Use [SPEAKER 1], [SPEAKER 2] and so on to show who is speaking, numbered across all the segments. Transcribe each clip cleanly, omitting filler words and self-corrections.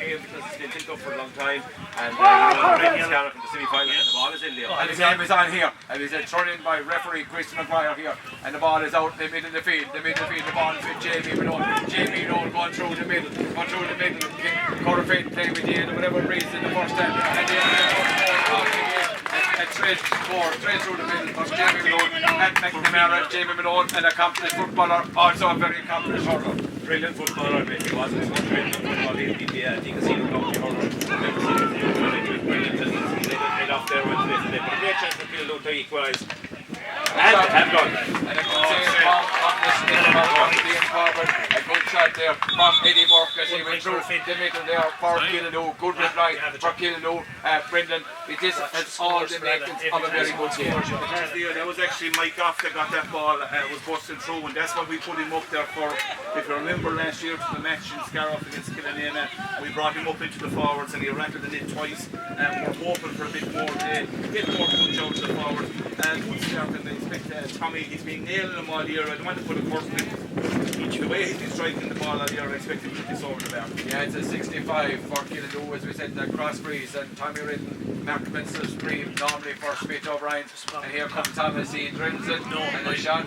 [SPEAKER 1] game because it's been built up for a long time. And Brendan's got it from the semi-final and the ball is in there.
[SPEAKER 2] And the game is on here. And he's thrown in by referee Chris McGuire here. And the ball is out in the middle of the field. The ball is with Jamie Malone. Jamie Malone going through the middle. Corofin playing with Ian or whatever reason the first time. And a thread through the middle for Jamie Malone and McNamara. Jamie Malone, an accomplished footballer, also a very accomplished hurler.
[SPEAKER 1] Brilliant footballer, I mean, he wasn't so brilliant football in the casino county hurler. Brilliant, and he's made off there with it. But a great chance for Killow to equalise. And have done.
[SPEAKER 2] And a good save from the stick being forward. A good shot there from Eddie Burke as he went through the middle there for Killow. Good reply for Killow. Brendan, it is all the makings of a very good game.
[SPEAKER 3] That was actually Mike Goff that got that ball, was busting through, and that's why we put him up there for, if you remember last year to the match in Scariff against Killanena, we brought him up into the forwards and he rattled it in twice, and we're hoping for a bit more, get more punch out to the forward. Good start, and I expect Tommy, he's been nailing them all year. I don't want to put a first in the way he's been striking the ball all year. I expect him to put this over the bar.
[SPEAKER 2] Yeah, it's a 65 for Killaloo, as we said, the cross breeze, and Tommy Ridden, Mark Minster's dream, normally for Smith O'Brien. And here comes Thomas, he drills it, and the shot.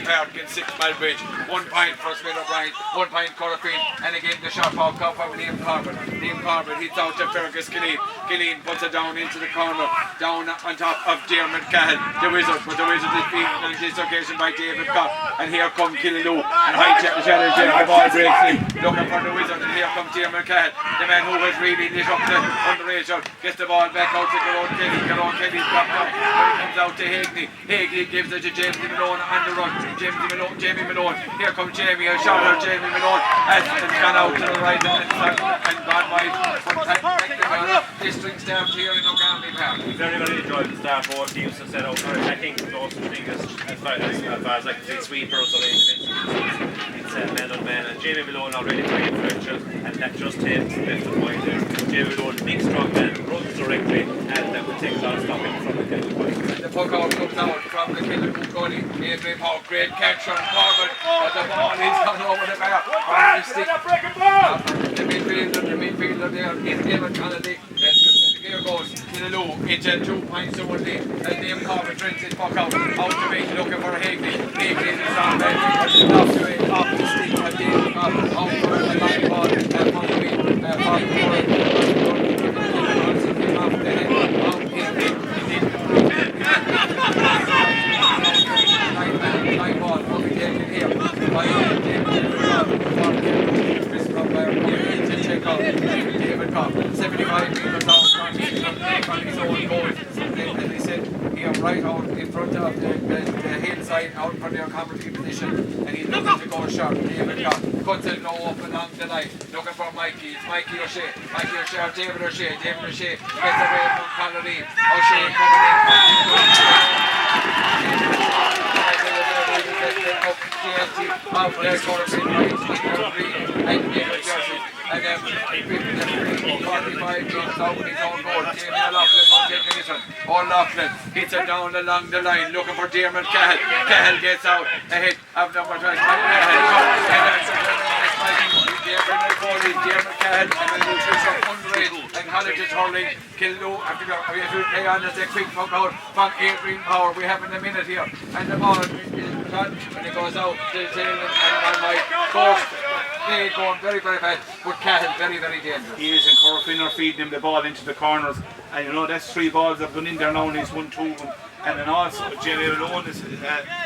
[SPEAKER 2] Park in 6 mile bridge. 1 point for Smith O'Brien, 1 point Corofin, and again the shot ball come from Liam Corbett. Liam Corbett hits out to Fergus Killeen. Killeen puts it down into the corner, down on top of Dermot Cahill, the Wizard, but the Wizard is beaten on this occasion by David Cobb. And here comes Killaloo, and high challenge there, the ball breaks in, looking for the Wizard, and here comes Dermot Cahill, the man who was really lit up the underage out, gets the ball back out to Garone Kelly. Garone Kelly's blocked up, but it comes out to Hagney. Hagney gives it to James Malone on the run. Jamie Malone, here comes Jamie, a shot at Jamie Malone, and it's gone out to the right and gone wide. District staff here in O'Garney Park.
[SPEAKER 1] Very, very enjoyed the start. Both teams have set out for attacking those things as far as I can see sweepers or it's man on man, and Jamie Malone already very influential, and that just takes left and right there. Jamie Malone, big strong man, runs directly, and that will take a lot of stopping from the Killaloo point.
[SPEAKER 2] The puck out comes out from the Killaloo goalie. Adrian Paul, great catch from Corbett, but the ball is gone over the bar. On the stick. The midfielder there is David Connolly. Here goes Killaloo into 2 points to 1 lead. And Liam Corbett drinks his puck out to me, looking for Hagley. Hagley is on there, off the stick of David Corbett, out for the line ball, and for the win, line ball, will be taken here by David Cobb, 75 metres out from his own goal. As they said, here right out in front of the hillside, out for their commentary position, and he's looking to go short. David Cobb cuts it low up along the line, looking for Mikey. It's Mikey O'Shea, or David O'Shea. David O'Shea gets away from Connolly. O'Shea coming in. Out there, Corofin, and David Jersey. And then 45 metres out with his own goal. Jamie O'Loughlin will take it. O'Loughlin hits it down along the line, looking for Dermot Cahill. Cahill gets out ahead of number 20. Dermot Cahill and then Nutrition underage and College is hurling. Killaloo after we play on as a quick puck out from Adrian Power. We have in a minute here, and the ball is cut when it goes out to the tail and my course. They going very, very fast, but Cahill very, very dangerous.
[SPEAKER 3] He is, and Corofin are feeding him the ball into the corners, and you know that's 3 balls that have gone in there now, and he's won 2 of them. And then also Jamie Malone has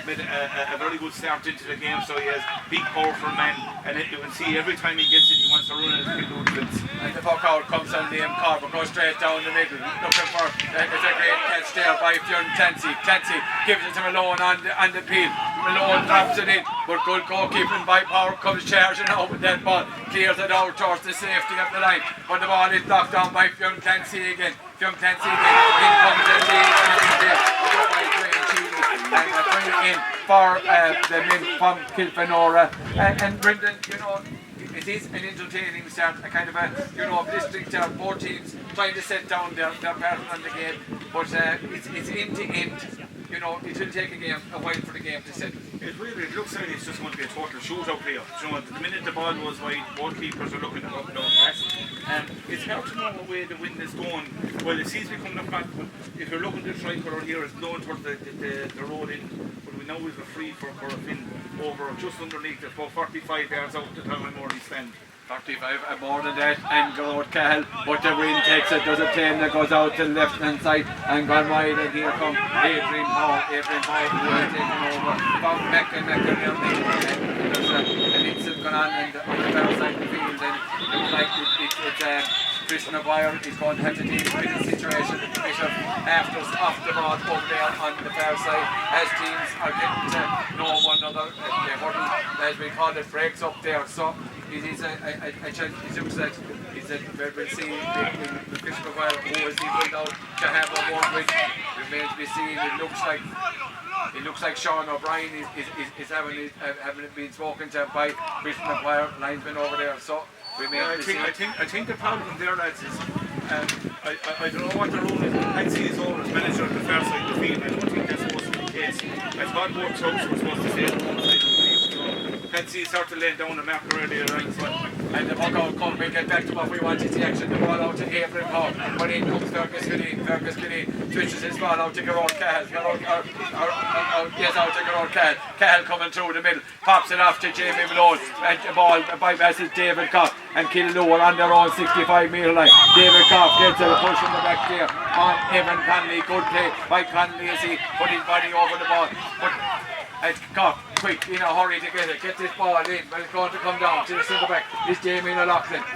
[SPEAKER 3] made a very good start into the game, so he has big powerful man, and you can see every time he gets it he wants to run it and do it.
[SPEAKER 2] And the puck out comes on Liam Corbett, goes straight down the middle, looking for it's a great catch there by Fionn Clancy. Clancy gives it to Malone on the peel. Malone drops it in, but good goalkeeping by Power, comes charging out with that ball, clears it out towards the safety of the line, but the ball is knocked down by Fionn Clancy again. Fionn Clancy again, in comes the lead, and a bring in for the men from Kilfenora. And Brendan, you know, it is an entertaining start, a kind of a, blistering start, 4 teams trying to set down their pattern on the game, but it's end to end. You know, it will take a while for the game to settle.
[SPEAKER 3] It looks like it's just going to be a total shootout here. You know, the minute the ball goes wide, both keepers are looking to up down pass. It's hard to know the way the wind is going. Well, it seems to be coming up back, but if you're looking to the tricolour here, it's blowing towards the road in. But we know we've a free for Corofin over just underneath it, about 45 yards out the time I'm already stand.
[SPEAKER 2] 35 and more than that, and go out Cahill, but the wind takes it, does a plane that goes out to the left hand side and gone wide, and here come Adrian Powell who has taken over, found Meccan and there's an incident going on the far side of the field, and it looks like it's Christian O'Brien is going to have to deal with the situation that the Bishop after off the ball over there on the far side as teams are getting to know one another. The hurdle, as we call it, breaks up there. So it is a chance. It looks like we'll see the Christian O'Brien who is able out to have a word with. Remains to be seen. It looks like Sean O'Brien is having been spoken to by Christian O'Brien, linesman over there. So I think the problem there, lads, is I don't know what the rule is. Patsy is over as manager at the far side of the field. I don't think that's supposed to be the case. I thought both clubs were supposed to stay at one side of the field. So Patsy sort of laid down the marker earlier on. So, and the puck out come, we get back to what we wanted to action. The ball out to April Hall. But in comes Fergus Killeen, switches his ball out to Gerard Cahill. Out to Gerard Cahill. Cahill coming through the middle, pops it off to Jamie Malone. And the ball bypasses David Cobb and Killaloe on their own 65-metre line. David Cobb gets a push in the back there on Evan Connolly. Good play by Connolly as he put his body over the ball. But Cobb, quick, in a hurry to get this ball in, but it's going to come down to the centre back. It's Damien O'Loughlin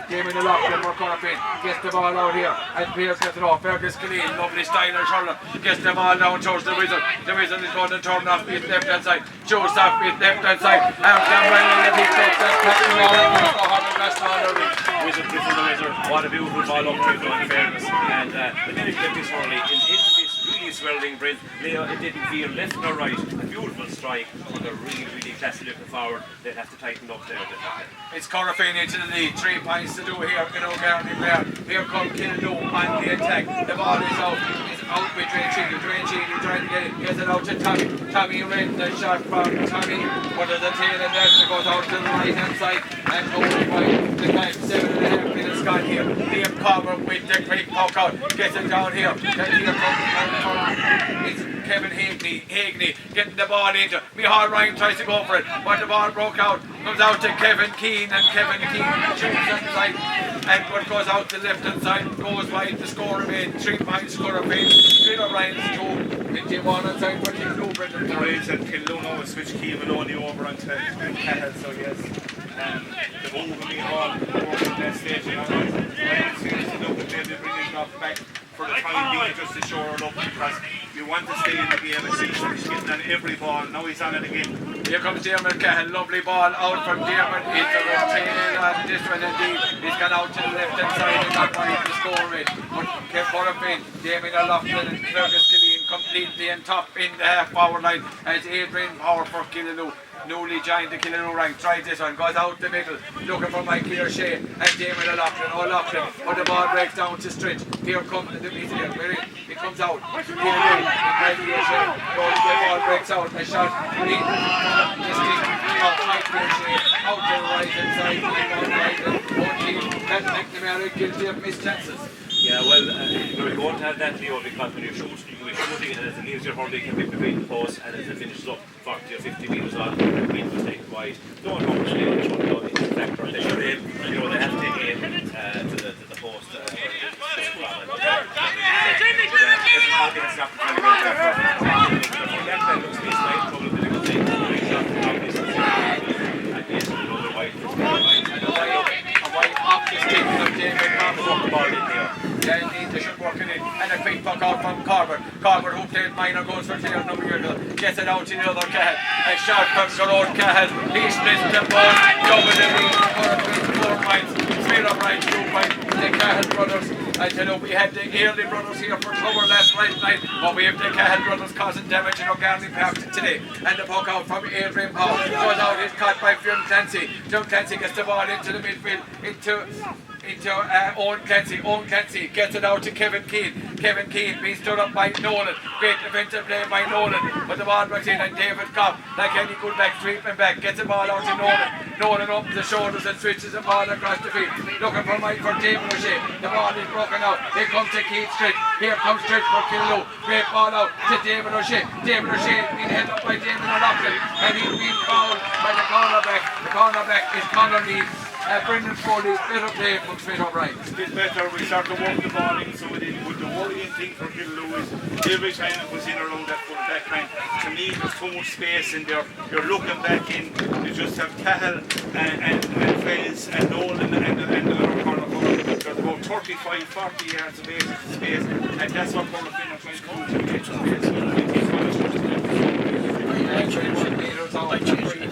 [SPEAKER 2] for Corofin, gets the ball out here, and Pierce gets it off. Fergus Killeen, lovely stylish hurler, gets the ball down towards the Wizard. The Wizard is going to turn off his left hand side, shows off his left hand side, and Cameron and he takes that
[SPEAKER 1] Wizard for the Wizard. What a beautiful ball up to in fairness. And the minute that this hurley in this really swirling bridge, it didn't feel left nor right. A beautiful strike, but a really classy looking forward. They'd have to tighten up there.
[SPEAKER 2] It's Corofin into the lead, 3 points to do here in O'Garney there. Here comes Killaloe on the attack. The ball is out. It's out with Dwayne Sheedy trying to get it. Gets it out to Tommy. Tommy Wren, the shot from Tommy. But there's a tail and that goes out to the right hand side. And over by the time 7.5 minutes gone here. Liam Palmer with the quick poke out. Gets it down here. Here comes it's Kevin Hagney getting the ball into. Micheál Ryan tries to go for it, but the ball broke out. Comes out to Kevin Keane, and Kevin Keane shoots inside, and what goes out to the left hand side goes wide. The score remains 3 points. Score remains. Peter Ryan's 2. 21 inside for Killaloe. Brendan
[SPEAKER 3] Torres and Killaloe now switch Keane Maloney over onto Cahill. So yes, the move will be on over that stage. I'm seriously looking maybe bringing it off back for the time being just to shore it up, because you want to stay in the game and see he's getting on every ball. Now he's on it again.
[SPEAKER 2] Here comes Dermot Cahill, lovely ball out from Dermot. It's a tail on this one indeed. He's gone out to the left hand side and got right to score it. But Corofin, Damien O'Loughlin and Fergus Killeen completely on top in the half forward line as Adrian Power for Killaloe. Newly joined the Killaloe rank, tries this one, goes out the middle, looking for Mikey O'Shea and Damien O'Loughlin, but the ball breaks down to stretch. Here comes the meter, where it comes out. Mikey O'Shea, the ball breaks out, a shot in the stick of Mikey O'Shea, out to the right hand side, that McNamara guilty of missed chances.
[SPEAKER 1] Yeah, well, you're going to have that, Leo, because when you're shooting and as it leaves your hurley can be between the posts, and as it finishes up 40 or 50 metres on, the wind will take it wide. Don't know much Leo, it's a factor. They should aim, they have to aim to the post. Everybody has got to try to go there for that man looks to be slight trouble with a thing. And yes, another wide.
[SPEAKER 2] A wide off the stick of David Cobb.
[SPEAKER 1] Ball in here.
[SPEAKER 2] Yeah, indeed, they should work it in. And a quick puck out from Corbett, who played minor, goes for tail number here. Gets it out to the other Cahill. A shot from Gerard Cahill. He splits the ball. Double the lead. Corofin 4 points. Smith O'Brien 2 points. The Cahill brothers. I tell you, we had the Early brothers here for cover last night, but we have the Cahill brothers causing damage in O'Garney Park today. And the puck out from Adrian Powell goes out. It's caught by Fionn Clancy. Fionn Clancy gets the ball into the midfield. Into Owen Clancy. Owen Clancy gets it out to Kevin Keane. Kevin Keane being stood up by Nolan. Great defensive play by Nolan. But the ball back in and David Cobb, like any good back, sweeping back, gets the ball out to Nolan. Nolan up the shoulders and switches the ball across the field. Looking for Mike for David O'Shea. The ball is broken out. Here comes to Keith Stritch. Here comes Stritch for Killaloe. Great ball out to David O'Shea. David O'Shea being held up by David O'Loughlin. And he's being fouled by the cornerback. The cornerback is Conor Lee. Brendan Foley's better play from Smith O'Brien.
[SPEAKER 3] It's better, we start to work the ball in, so it is with the worrying thing for Killaloe is every time it was in around that full back line, to me there's too much space in there. You're looking back in, you just have Cahill and Fez and Nolan and the other corner. There's about 35, 40 yards of space, and that's what Corofin are trying to do to get space.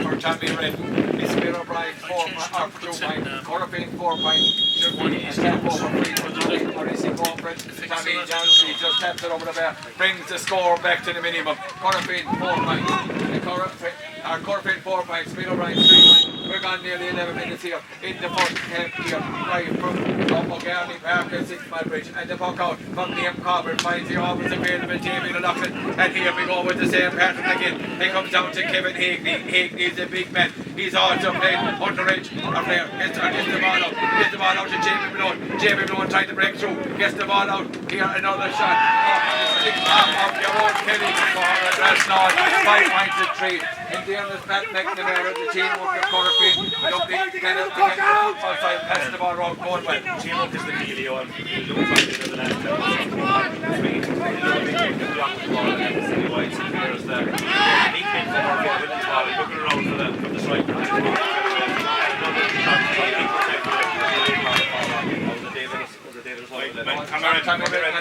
[SPEAKER 2] For Tommy Red, it's Smith O'Brien 4 points, Corofin 4 points, and step over free for Tommy, or is he going for it? Tommy Johnson, he just taps it over the bar, brings the score back to the minimum. Corofin 4 points, Corofin 4 points, Smith O'Brien 3 points. We're gone nearly 11 minutes here in the first half here, right from O'Garney Park and 6 Mile Bridge, and the puck out from Liam Corbett finds the always available David O'Loughlin, and here we go with the same pattern again. He comes down to Kevin Hagney. Hagney is a big man. He's also playing underage. A player gets the ball out. Gets the ball out to Jamie Malone. Jamie Malone trying to break through. Gets the ball out. Here another shot. Off your own Kelly for a dress now. 5 points to 3. In the end, Pat McNamara, the team work with Corofin. Lovely penalty outside, passing the ball around Cornwall.
[SPEAKER 1] Teamwork is the key, Leo. You don't find it in the last 10 minutes. It's block the ball and the city wide clears the big hit for Corofin with the ball. Looking around for the strike.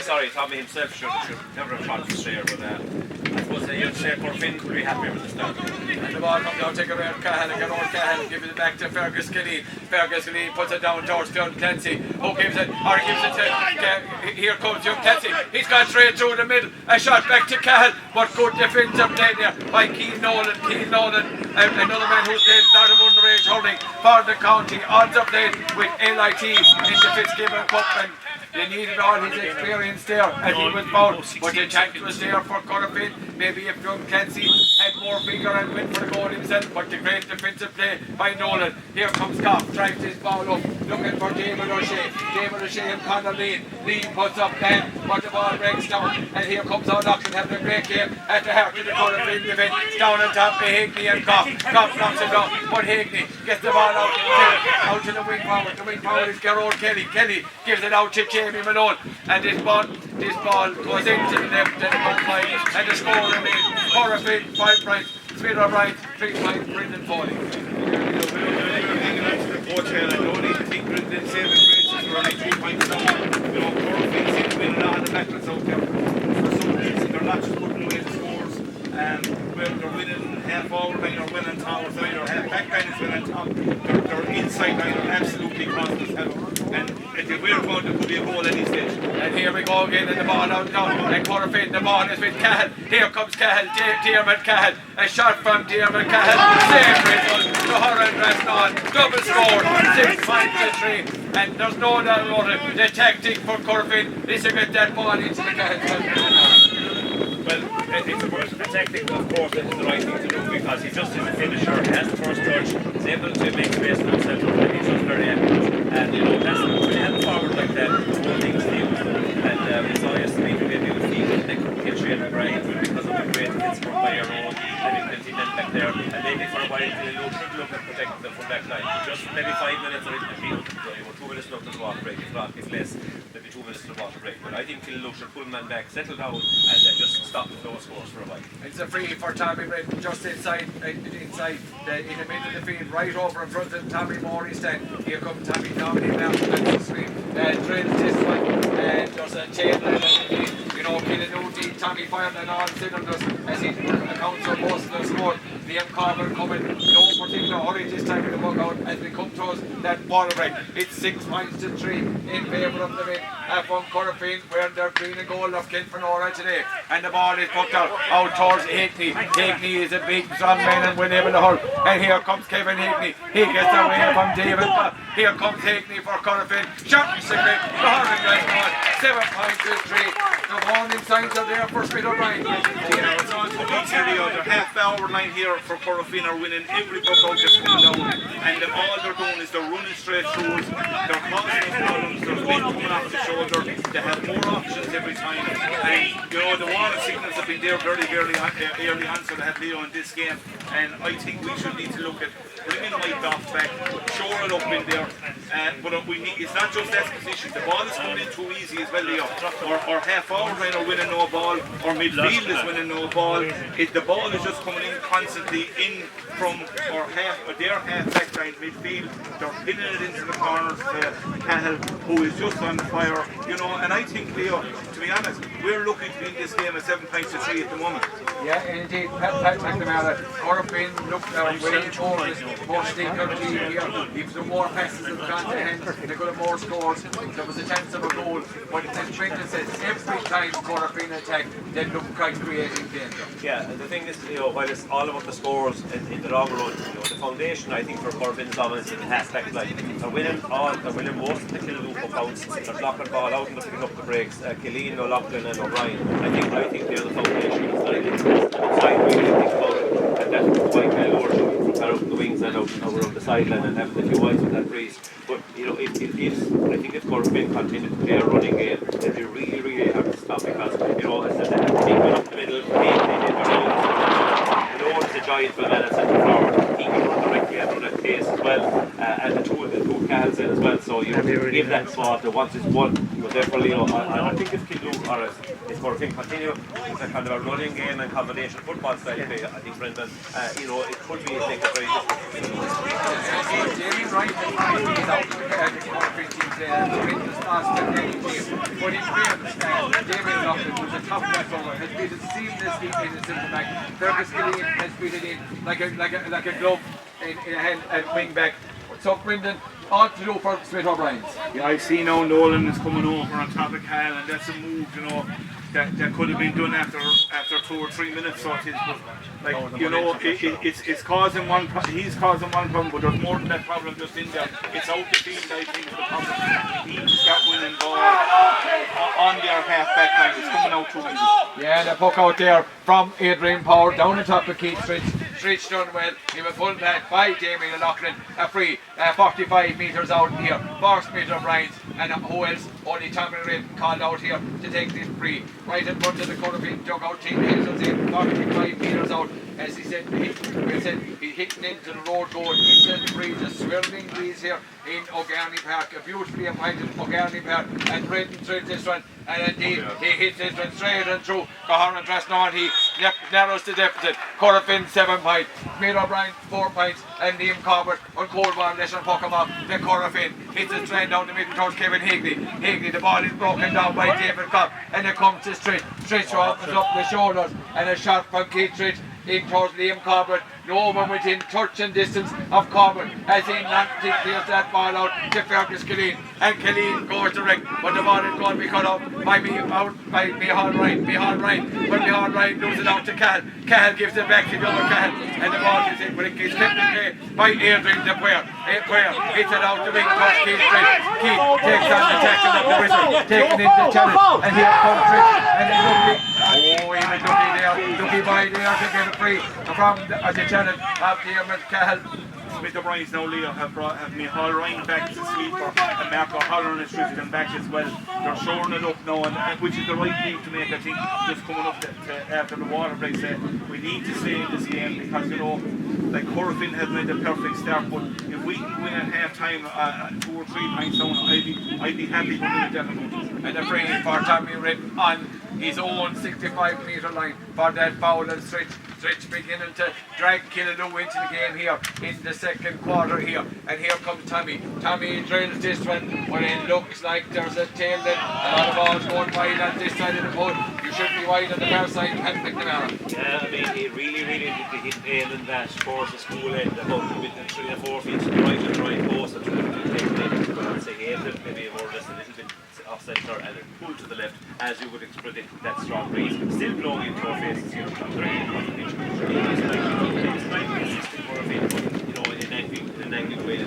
[SPEAKER 1] Sorry, Tommy himself should never have shot from there, but I suppose you'd say Corofin could be happier with the start.
[SPEAKER 2] And the ball comes out, take it around Cahill, and get on Cahill, give it back to Fergus Killeen. Fergus Killeen puts it down towards John Clancy, who gives it, or gives it to, here comes Young Clancy, he's gone straight through the middle, a shot back to Cahill, but good defensive play there by Keane Nolan, another man who's played a lot of underage hurling for the county, also played with LIT in the Fitzgibbon Cup, and they needed all his experience there, and he was fouled, but the chance was there for Corofin. Maybe if Young Clancy had more vigour and went for the goal himself, but the great defensive play by Nolan. Here comes Goff, drives his ball up, looking for David O'Shea. David O'Shea and Conor Lee. Lee puts up 10, but the ball breaks down, and here comes O'Loughlin having a great game at the heart of the Corofin defence. Down on top by Hagney and Goff. Goff knocks it down, but Hagney gets the ball out to the wing forward. The wing forward is Gerard Kelly. Kelly gives it out to Jamie Malone, and this ball goes into the left and it comes by, and the score remains Corofin 5 points, Smith O'Brien 3 points, Brendan Foley.
[SPEAKER 3] I don't even think Brendan saving graces were only 3 points down. Corofin seems to win a lot of the battles out there. For some reason they're not just putting away the scores. When they're winning half forward line or winning tower side or half back line is winning top, their inside line are absolutely constant hell. And if they were going to put a goal at any stage.
[SPEAKER 2] And here we go again, and the ball out now, and Corofin, the ball is with Cahill. Here comes Cahill, Diarmid Cahill, a shot from Diarmid Cahill, same result, the Hurrah dressed on, double score, 6 points to 3, and there's no doubt about it, the tactic for Corofin is to get that ball into the Cahill.
[SPEAKER 1] Well, it's a technique, of course, that is the right thing to do because he just is a finisher, he has the first touch, he's able to make space for himself, and he's just very accurate. And you know, that's when you have a forward like that, all things new. And it's always to me to be able to feel they couldn't get Shane McBride because of the great hits from by your own, having Quincy then back there, and maybe for a while they look at protecting them from back line. Just maybe 5 minutes or it'll be 2 minutes left to the water break, if not, if less, maybe 2 minutes to the water break. But I think Killaloe should pull man back, settle down, and just stop the low scores for a while.
[SPEAKER 2] It's a free for Tommy Red, just inside in the middle of the field, right over in front of Tommy Morey's stand. Here comes Tommy Downey now, and drills this one, and there's a table, you know, Killaloe, Tommy firing on all cylinders as he accounts for most of the score. Liam Corbett coming, no particular hurry this time in the workout as we come towards that ball break. It's 6 points to 3 in favour of the Main from Corofin, where they're green and gold of Kilfenora today. And the ball is put out towards Hickney. Hickney is a big strong man and will able to hold. And here comes Kevin Hickney. He gets away from David. Here comes Hickney for Corofin. Shot and secret. The Hornet guys on 7 points to 3. The warning signs are there for Smith O'Brien.
[SPEAKER 3] It's on to each of the other half-hour line here for Corofin are winning every buck out that's coming down, and all they're doing is they're running straight through us. They're causing us problems. There's wind coming off the shoulder. They have more options every time, and you know the warning signals have been there very early on, so they had Leo in this game, and I think we should need to look at bringing Mike off back, shore it up in there, but it's not just exposition. The ball is coming in too easy as well, Leo. Or half-hour line are winning no ball, or midfield is winning no ball. The ball is just coming in constantly in from their half-back line midfield. They're pinning it into the corners to Cahill, who is just on fire, you know. And I think, Leo, to be honest, we're looking to be in this game at 7 points to 3 at the moment.
[SPEAKER 2] Yeah, indeed. Pat McNamara, Corofin looked winning towards more stinker here. If some more passes have gone to hand, they could have more scores. There was a chance of a goal, but as Brendan says, every time Corofin attack, they look like creating danger.
[SPEAKER 4] Yeah, the thing is, you know, while it's all about the scores in the long run, you know, the foundation, I think, for Corvin's dominance in the half-back line, they're winning most of the kill loop up outs, they're blocking the ball out and they're picking up the breaks. Killeen, O'Loughlin and O'Brien, I think they're the foundation. It's outside really think about it, and that's quite well over from the wings and out around the sideline and having a few eyes with that breeze. But you know, I think if Corofin continue to play a running game, they'll be really hard to stop, because you know, as I said, they have people up the middle, Lord is a giant for that centre forward. He can run directly at that pace as well, and the two Cahals in as well. So you know, give that spot. Once it's won, you know, therefore, Leo, I think if Kildoog or if Corofin continue, it's a kind of a running game and combination football style play. I think Brendan, you know, it could be a very difficult.
[SPEAKER 2] Jamie Wright is out the Corofin team today. Tremendous pass to any team, but in fairness, Jamie O'Loughlin, who's a top back over, has been seamlessly in the centre back. Fergus Killeen has been it in like a glove in a hand and wing back. So Brendan, all to do for Smith O'Brien's.
[SPEAKER 3] Yeah, I see now Nolan is coming over on top of Kyle, and that's a move, you know, that could have been done after 2 or 3 minutes. So it is, but like you know, it's causing he's causing one problem, but there's more than that problem just in there. It's out the field, I think, is the problem. He needs to start winning ball on their half-back line. It's coming out too easy.
[SPEAKER 2] Yeah, the puck out there from Adrian Power down the top of Keith Stritch. Stritch done well. He was pulled back by Jamie O'Loughlin. A free 45 metres out here for Smith O'Brien's, and who else? Only Tommy Redden called out here to take this free. Right in front of the Corofin dugout team. Hazel's in 45 metres out. As he said, he hit into the road goal into the breeze, a swirling breeze here in O'Garney Park, a beautifully appointed O'Garney Park, and Redden through this one, and indeed he hits this one straight and through Caharan Drasnon. He narrows the deficit. Corofin 7 points, Smith O'Brien 4 points, and Liam Corbett on cold one less than puck him up. The Corofin hits it straight down the middle towards Kevin Higney. The ball is broken down by David Cobb, and it comes to Stritch. Stritch opens up the shoulders, and a shot from Keith Stritch in towards Liam Corbett. No one within touch and distance of Corbett as he clears that ball out to Fergus Killeen, and Killeen goes direct, but the ball is going to be cut out by Micheál Ryan. But Micheál Ryan loses it out to Cahill. Cahill gives it back to the other Cahill, and the ball is in, but it gets kept in play by Adrian the player. Hits it out to wing towards Keith Stritch. Keith takes on the tackle of the whistle, taking it to challenge, and here comes Stritch, and he's looking. Oh, he was looking there, looking by there to get it free from the challenge of Dermot Cahill.
[SPEAKER 3] Smith O'Brien's now, Leo, have Micheál Ryan back as a sleeper, and Mark O'Halloran has drifted him back as well. They're shoring it up now, and which is the right thing to make, I think, just coming up to after the water break. We need to stay in this game, because, you know, like Corofin has made a perfect start, but if we can win at half time 2 or 3 points down, I'd be happy with that.
[SPEAKER 2] And a free for Tommy Redden on his own 65 metre line for that foul, and Stritch beginning to drag Killaloo into the game here in the second quarter here. And here comes Tommy. Tommy drills this one, but it looks like there's a tail then. A lot of balls going wide on this side of the boat. You should be wide on the far side and McNamara.
[SPEAKER 4] Yeah, I mean, he really did hit Ailen that towards the school end, about within 3 or 4 feet to the right and right post and trying to take it in. But I'd say he aimed it maybe more or less a little bit off centre and it pulled to the left, as you would predict with that strong breeze. Still blowing into our faces here from the right across the pitch. It's slightly assisting Corofin, but you know, in an angling way.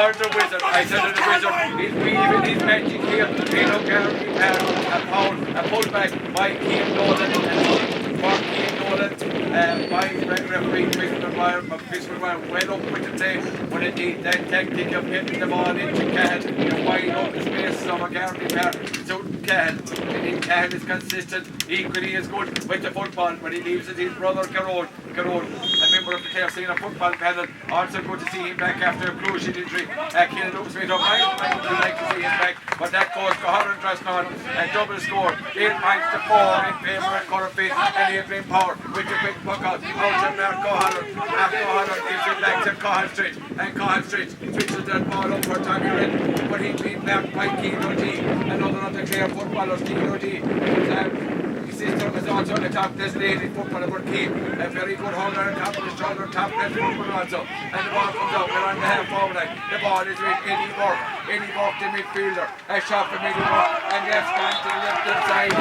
[SPEAKER 2] The wizard, I said to the wizard, he's weaving his magic here. He don't guarantee a pound, a pullback by Keane Nolan, for Keane Nolan, by referee Chris McGuire, well up with the tape, but indeed that tactic of getting the ball into Cahill, you wide open spaces of a guarantee pair, so Cahill, indeed Cahill is consistent, equally as good with the football, but he leaves it his brother Carol, a member of the KFC football panel, also good to see him back after a crucial injury. Keane looks straight up, I would like to see him back, but that goes to Holland Dressnod, a double score, 8 points to 4 in favour of Corofin and Adrian Power with the quick puck out to Marco Holland. Marco Holland gives it back to Cahill Street, and Cahill Street switches that ball up for Tommy Red, but he's been marked by Keane O'D, another of the clear footballers, Keane O'D. His sister was also on the top this lady footballer for Keane, a very good holder on top of the shoulder, top left footballer also, and the ball comes out, we're on the half forward line, the ball is with Eddie Burke, the midfielder, a shot from Eddie Burke, and that's gone to the left hand side,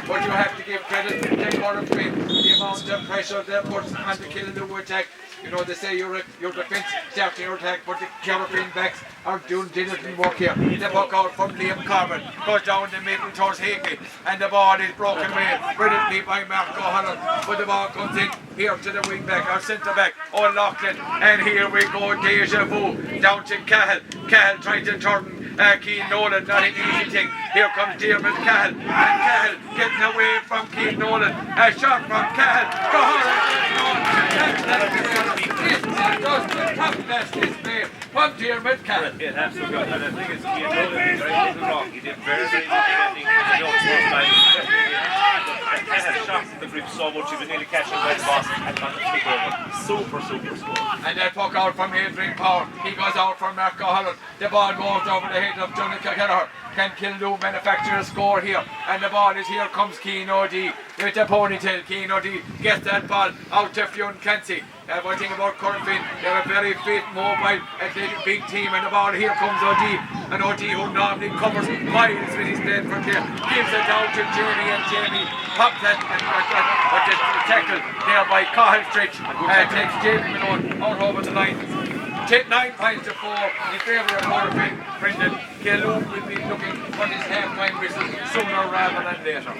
[SPEAKER 2] but you have to give credit to Corofin, the amount of pressure that puts on the Killaloe attack. You know, they say your defence starting your attack, but the Corofin backs are doing diligent work here. The puck out from Liam Corbin goes down the middle towards Higley, and the ball is broken away brilliantly by Marco Holland, but the ball comes in here to the wing back, or centre back, O'Loughlin, and here we go, deja vu, down to Cahill. Cahill trying to turn Keane Nolan, not an easy thing. Here comes Dermot Cahill, and Cahill getting away from Keane Nolan. A shot from Cahill. Go on, from Dermot Cahill.
[SPEAKER 4] It absolutely got, and I think it's Keane Nolan did very little wrong. He did very good defending. Cahill shot the grip so much he was nearly catching by the boss and got the kick over. Super score.
[SPEAKER 2] And that puck out from Adrian Power. He goes out from Marco Holland. The ball goes over the head of Johnny Kelleher. Can Killaloe manufacture a score here? And the ball is here comes Keane O'D with the ponytail. Keane O'D gets that ball out to Fionn Clancy. One thing about Corofin, they're a very fit, mobile, athletic, big team, and the ball here comes O'D. And O'D, who normally covers miles with his blade for clear, gives it down to Jamie, and Jamie pops that, but the tackle there by Cahill Street takes Jamie Malone out over the line. 9 points to 4 in favour of Corofin. Brendan, Killaloe will be looking for his half-time whistle sooner rather than later.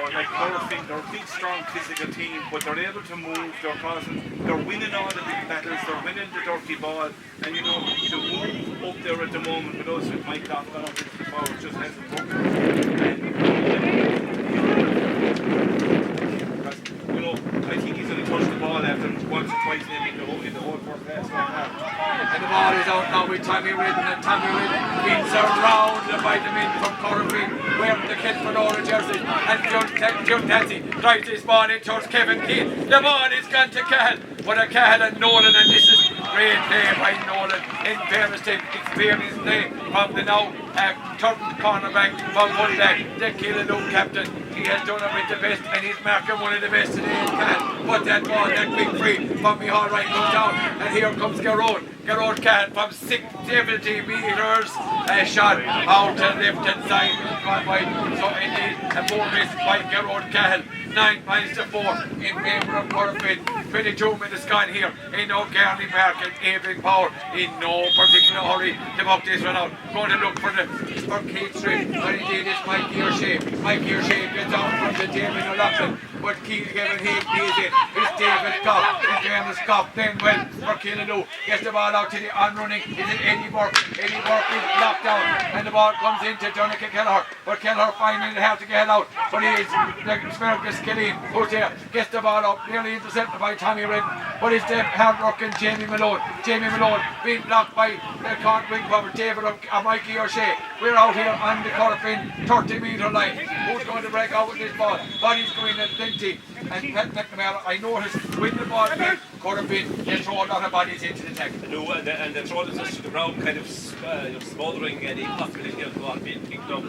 [SPEAKER 3] Like Corofin, they're a big, strong, physical team, but they're able to move, they're winning all the big battles, they're winning the dirty ball, and you know, the move up there at the moment with us with Mike Goff going up into the forward just hasn't worked. You know, I think he's going to touch the ball after once or twice maybe in the whole first half.
[SPEAKER 2] And the ball is out now with Tommy Ridden, and Tommy Ridden being surrounded by the men from Corofin wearing the Kilford orange jersey, and Fionn Clancy drives this ball in towards Kevin Keane. The ball is gone to Cahill, but a Cahill and Nolan, and this is great play by Nolan. In fairness to experienced play from the now Turton cornerback from fullback, the Killaloe captain. He has done it with the best, and he's marking one of the best today in Cahill. But that ball, that big free from Mihal Wright goes down, and here comes Garrod Cahill from 70 metres. A shot out to the left hand side, gone wide. So indeed, a 4 miss by Garrod Cahill. 9 points to 4 in favour of Corofin. 22 minutes gone here in O'Garney Park, and Adrian Power in no particular hurry to buck this one out. Going to look for Keith Street, but indeed it's Mikey O'Shea. Mikey O'Shea gets out from the Damien O'Loughlin, but Kevin Higley is in. It's David Goff, and James Goff then well for Killaloe. Gets the ball out to the on-running. Is it Eddie Burke? Eddie Burke is blocked down, and the ball comes into Donica Kelleher, but Kelleher finding it hard to get out, but he is Smergus Killeen, who's there, gets the ball up, nearly intercepted by Tommy Redden, but it's the hard-working Jamie Malone. Jamie Malone being blocked by the wing forward David Mikey O'Shea. We're out here on the Corofin 30-metre line. Who's going to break out with this ball? Body's going at plenty. And Pat McNamara, I noticed when the ball came, Corofin, they throw a lot of bodies into the tackle.
[SPEAKER 4] And the throw is to the ground, kind of smothering any possibility of the ball being picked up.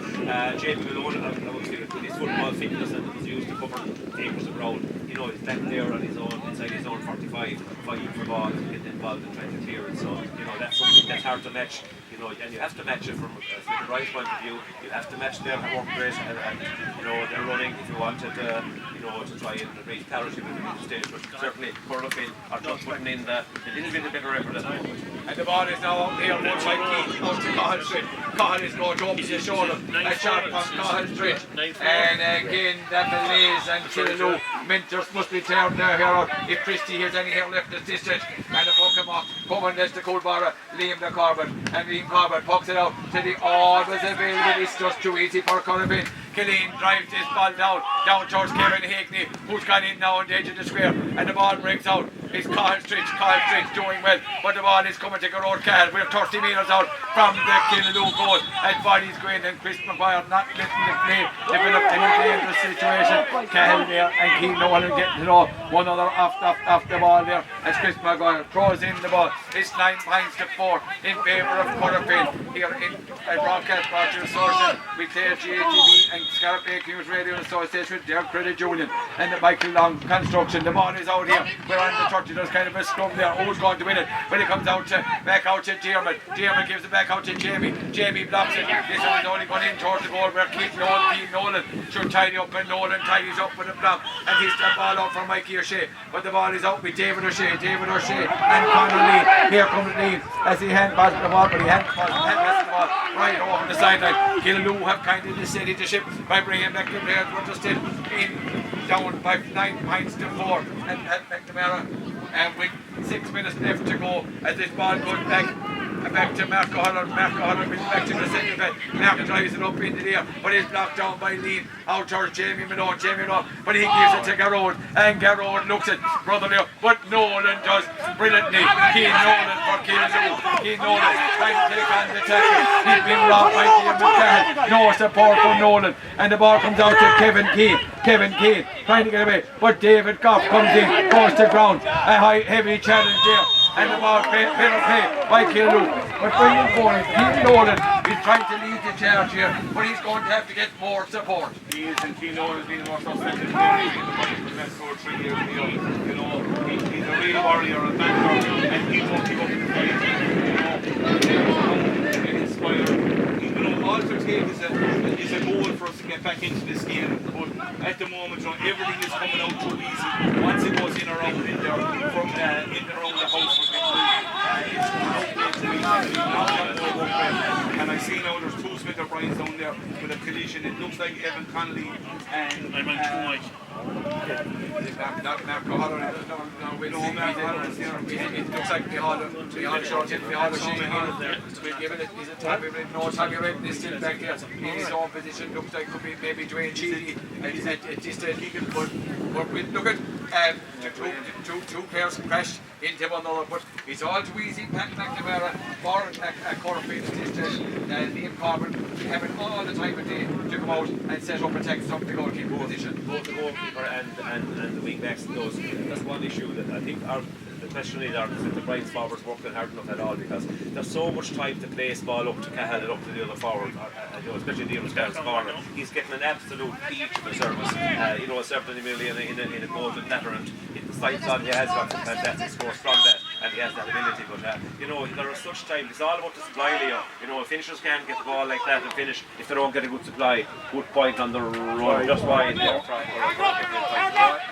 [SPEAKER 4] Jamie Malone, I would say, with his football fitness and it was used to cover acres of ground. You know, he's back there on his own, inside his own 45, fighting for ball, getting involved and trying to clear it. So, you know, that's something that's hard to match. You know, and you have to match it from a right point of view. You have to match their work rate and you know, their running if you wanted, you know, to try and raise parity with the stage. But certainly, Corofin are just putting in a little bit of better effort at the moment.
[SPEAKER 2] And the ball is now out here, much like Keith, out to Cahill Street. Cahill is going to open his shoulder. A shot from Cahill Street. And again, that Malays and Killaloe. Momentous must be turned now here if Christie has any here left at this stretch. And the puck him off. Coming there's the Coolbarra, Liam the Corbett. And Liam Corbett pucks it out to the always available. It's just too easy for Corofin. Killeen drives this ball down towards Kevin Hickney, who's gone in now on the edge of the square, and the ball breaks out. It's Cahill Street doing well, but the ball is coming to Gerard Cahill. We're 30 metres out from the Killaloe goal, and bodies going, and Chris McGuire not letting the play develop any dangerous situation. Cahill there, and Keane Nolan getting to know one other off the ball there, as Chris McGuire throws in the ball. It's 9 points to 4 in favour of Corofin here in broadcast brought to Source with GATV and Scallop AQ's Radio Association with their credit union and the Michael Long construction. The ball is out here. We're on the 30. There's kind of a scrum there. Who's going to win it? When it comes out back out to Diarmid. Diarmid gives it back out to Jamie. Jamie blocks it. This one is only going in towards the goal where Keith Nolan should tidy up, and Nolan tidies up with a block and he's the ball out for Mikey O'Shea. But the ball is out with David O'Shea and Conor Lee. Here comes Lee as he hand passes the ball, but he hand passes the ball right over the sideline. Killaloe have kind of steadied the ship by bringing back the players, but just in down by 9 points to 4 and McNamara, and with 6 minutes left to go as this ball goes back to Mark O'Halloran. Mark O'Halloran brings back to the centre back. Mark drives it up into the air, but it's blocked down by Lee out towards Jamie Malone, but he gives it to Garrod, and Garrod looks at brother there, but Nolan does brilliantly. Keane Nolan for Killaloe. Keane Nolan trying to take on the tackle. He's been robbed by Diarmid Cahill. No support from Nolan, and the ball comes out to Kevin Keane trying to get away, but David Goff comes in, goes to ground. A high heavy challenge there, and the ball better play by Killaloe. But bringing forward, Keane Nolan is trying to lead the charge here, but he's going to have to get more support.
[SPEAKER 3] He is, and Keane Nolan has been the most outstanding player in the country for the last 2 or 3 years. You know, he's a real warrior, a banker, and he won't give up in the fight. All it takes is a goal for us to get back into this game, but at the moment, everything is coming out too easy. Once it goes in around in there, from in around the house, it's coming out too easy. And I see now there's 2 Smith O'Briens down there with a collision. It looks like Evan Connolly and
[SPEAKER 2] Mark O'Halloran. It looks like the Hall short hit, the Hall of Shane. We'll give it, is it time? We've no time. You're still back there in his own position. Looks like could be maybe Dwayne Cheeley at this stage. But we look at two pairs crashed into one another. But it's all too easy. Pat McNamara for Corofin at this stage. Liam Corbett having all the time of day to come out and set up attacks from the goalkeeper position.
[SPEAKER 4] Both the goalkeeper and the wing backs, that's one issue that I think the question is, are the Brian's forwards working hard enough at all, because there's so much time to place ball up to Cahill and up to the other forward, especially the other Scar's corner. He's getting an absolute peach of a service, certainly in a golden platter, and the sights on he has got some fantastic scores from that, and he has that ability, but there is such time, it's all about the supply, Leo. Finishers can't get the ball like that and finish if they don't get a good supply. Good point on the run, just wide there.
[SPEAKER 2] A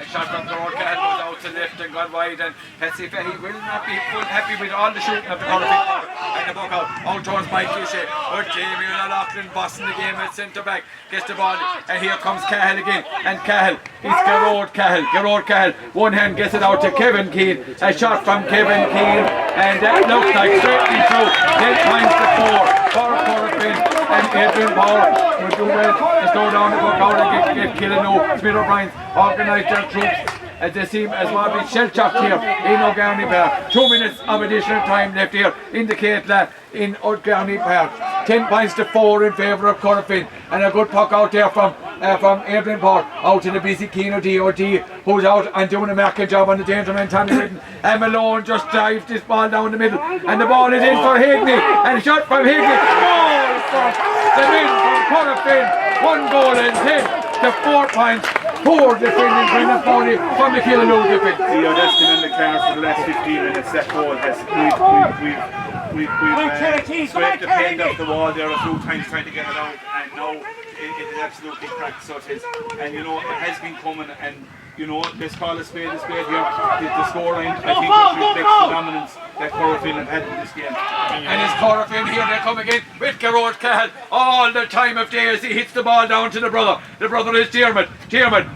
[SPEAKER 2] shot from Gerard Cahill goes out to left and gone wide, and Patsy Fahey will not be full happy with all the shooting of the Corofin and the buck out towards Mike O'Shea. But Jamie O'Loughlin bossing the game at centre back, gets the ball, and here comes Cahill again, and Cahill, it's Gerard Cahill, one hand gets it out to Kevin Keane, a shot from Kevin Keane, and that looks like certainly through. 10 points to 4 for Corofin, and Adrian Power will do well to slow down the buck out and get Killaloe. Smith O'Briens organise their troops as they seem as well be shell-shocked here in O'Garney Park. 2 minutes of additional time left here in the Caitla in O'Garney Park. 10 points to 4 in favour of Corofin, and a good puck out there from from Aberdeenport out to the busy Keano D.O.D. who's out and doing a marking job on the danger man Tommy Ridden. And Malone just drives this ball down the middle and the ball is in for Higney and shot from Higney. Goal for the men from Corofin. 1 goal and 10 to 4 points. Poor defending Brendan Foley from the Killaloo defence.
[SPEAKER 3] That's been in the car for the last 15 minutes. That goal has we've scraped the paint off the wall there a few times trying to get it out, and now it is absolutely cracked. So it is, and you know it has been coming, and you know let's call a spade here. The scoreline I think reflects the dominance that Corofin have had in this game.
[SPEAKER 2] And it's Corofin here, they come again with Gerard Cahill all the time of day as he hits the ball down to the brother. The brother is Dermot.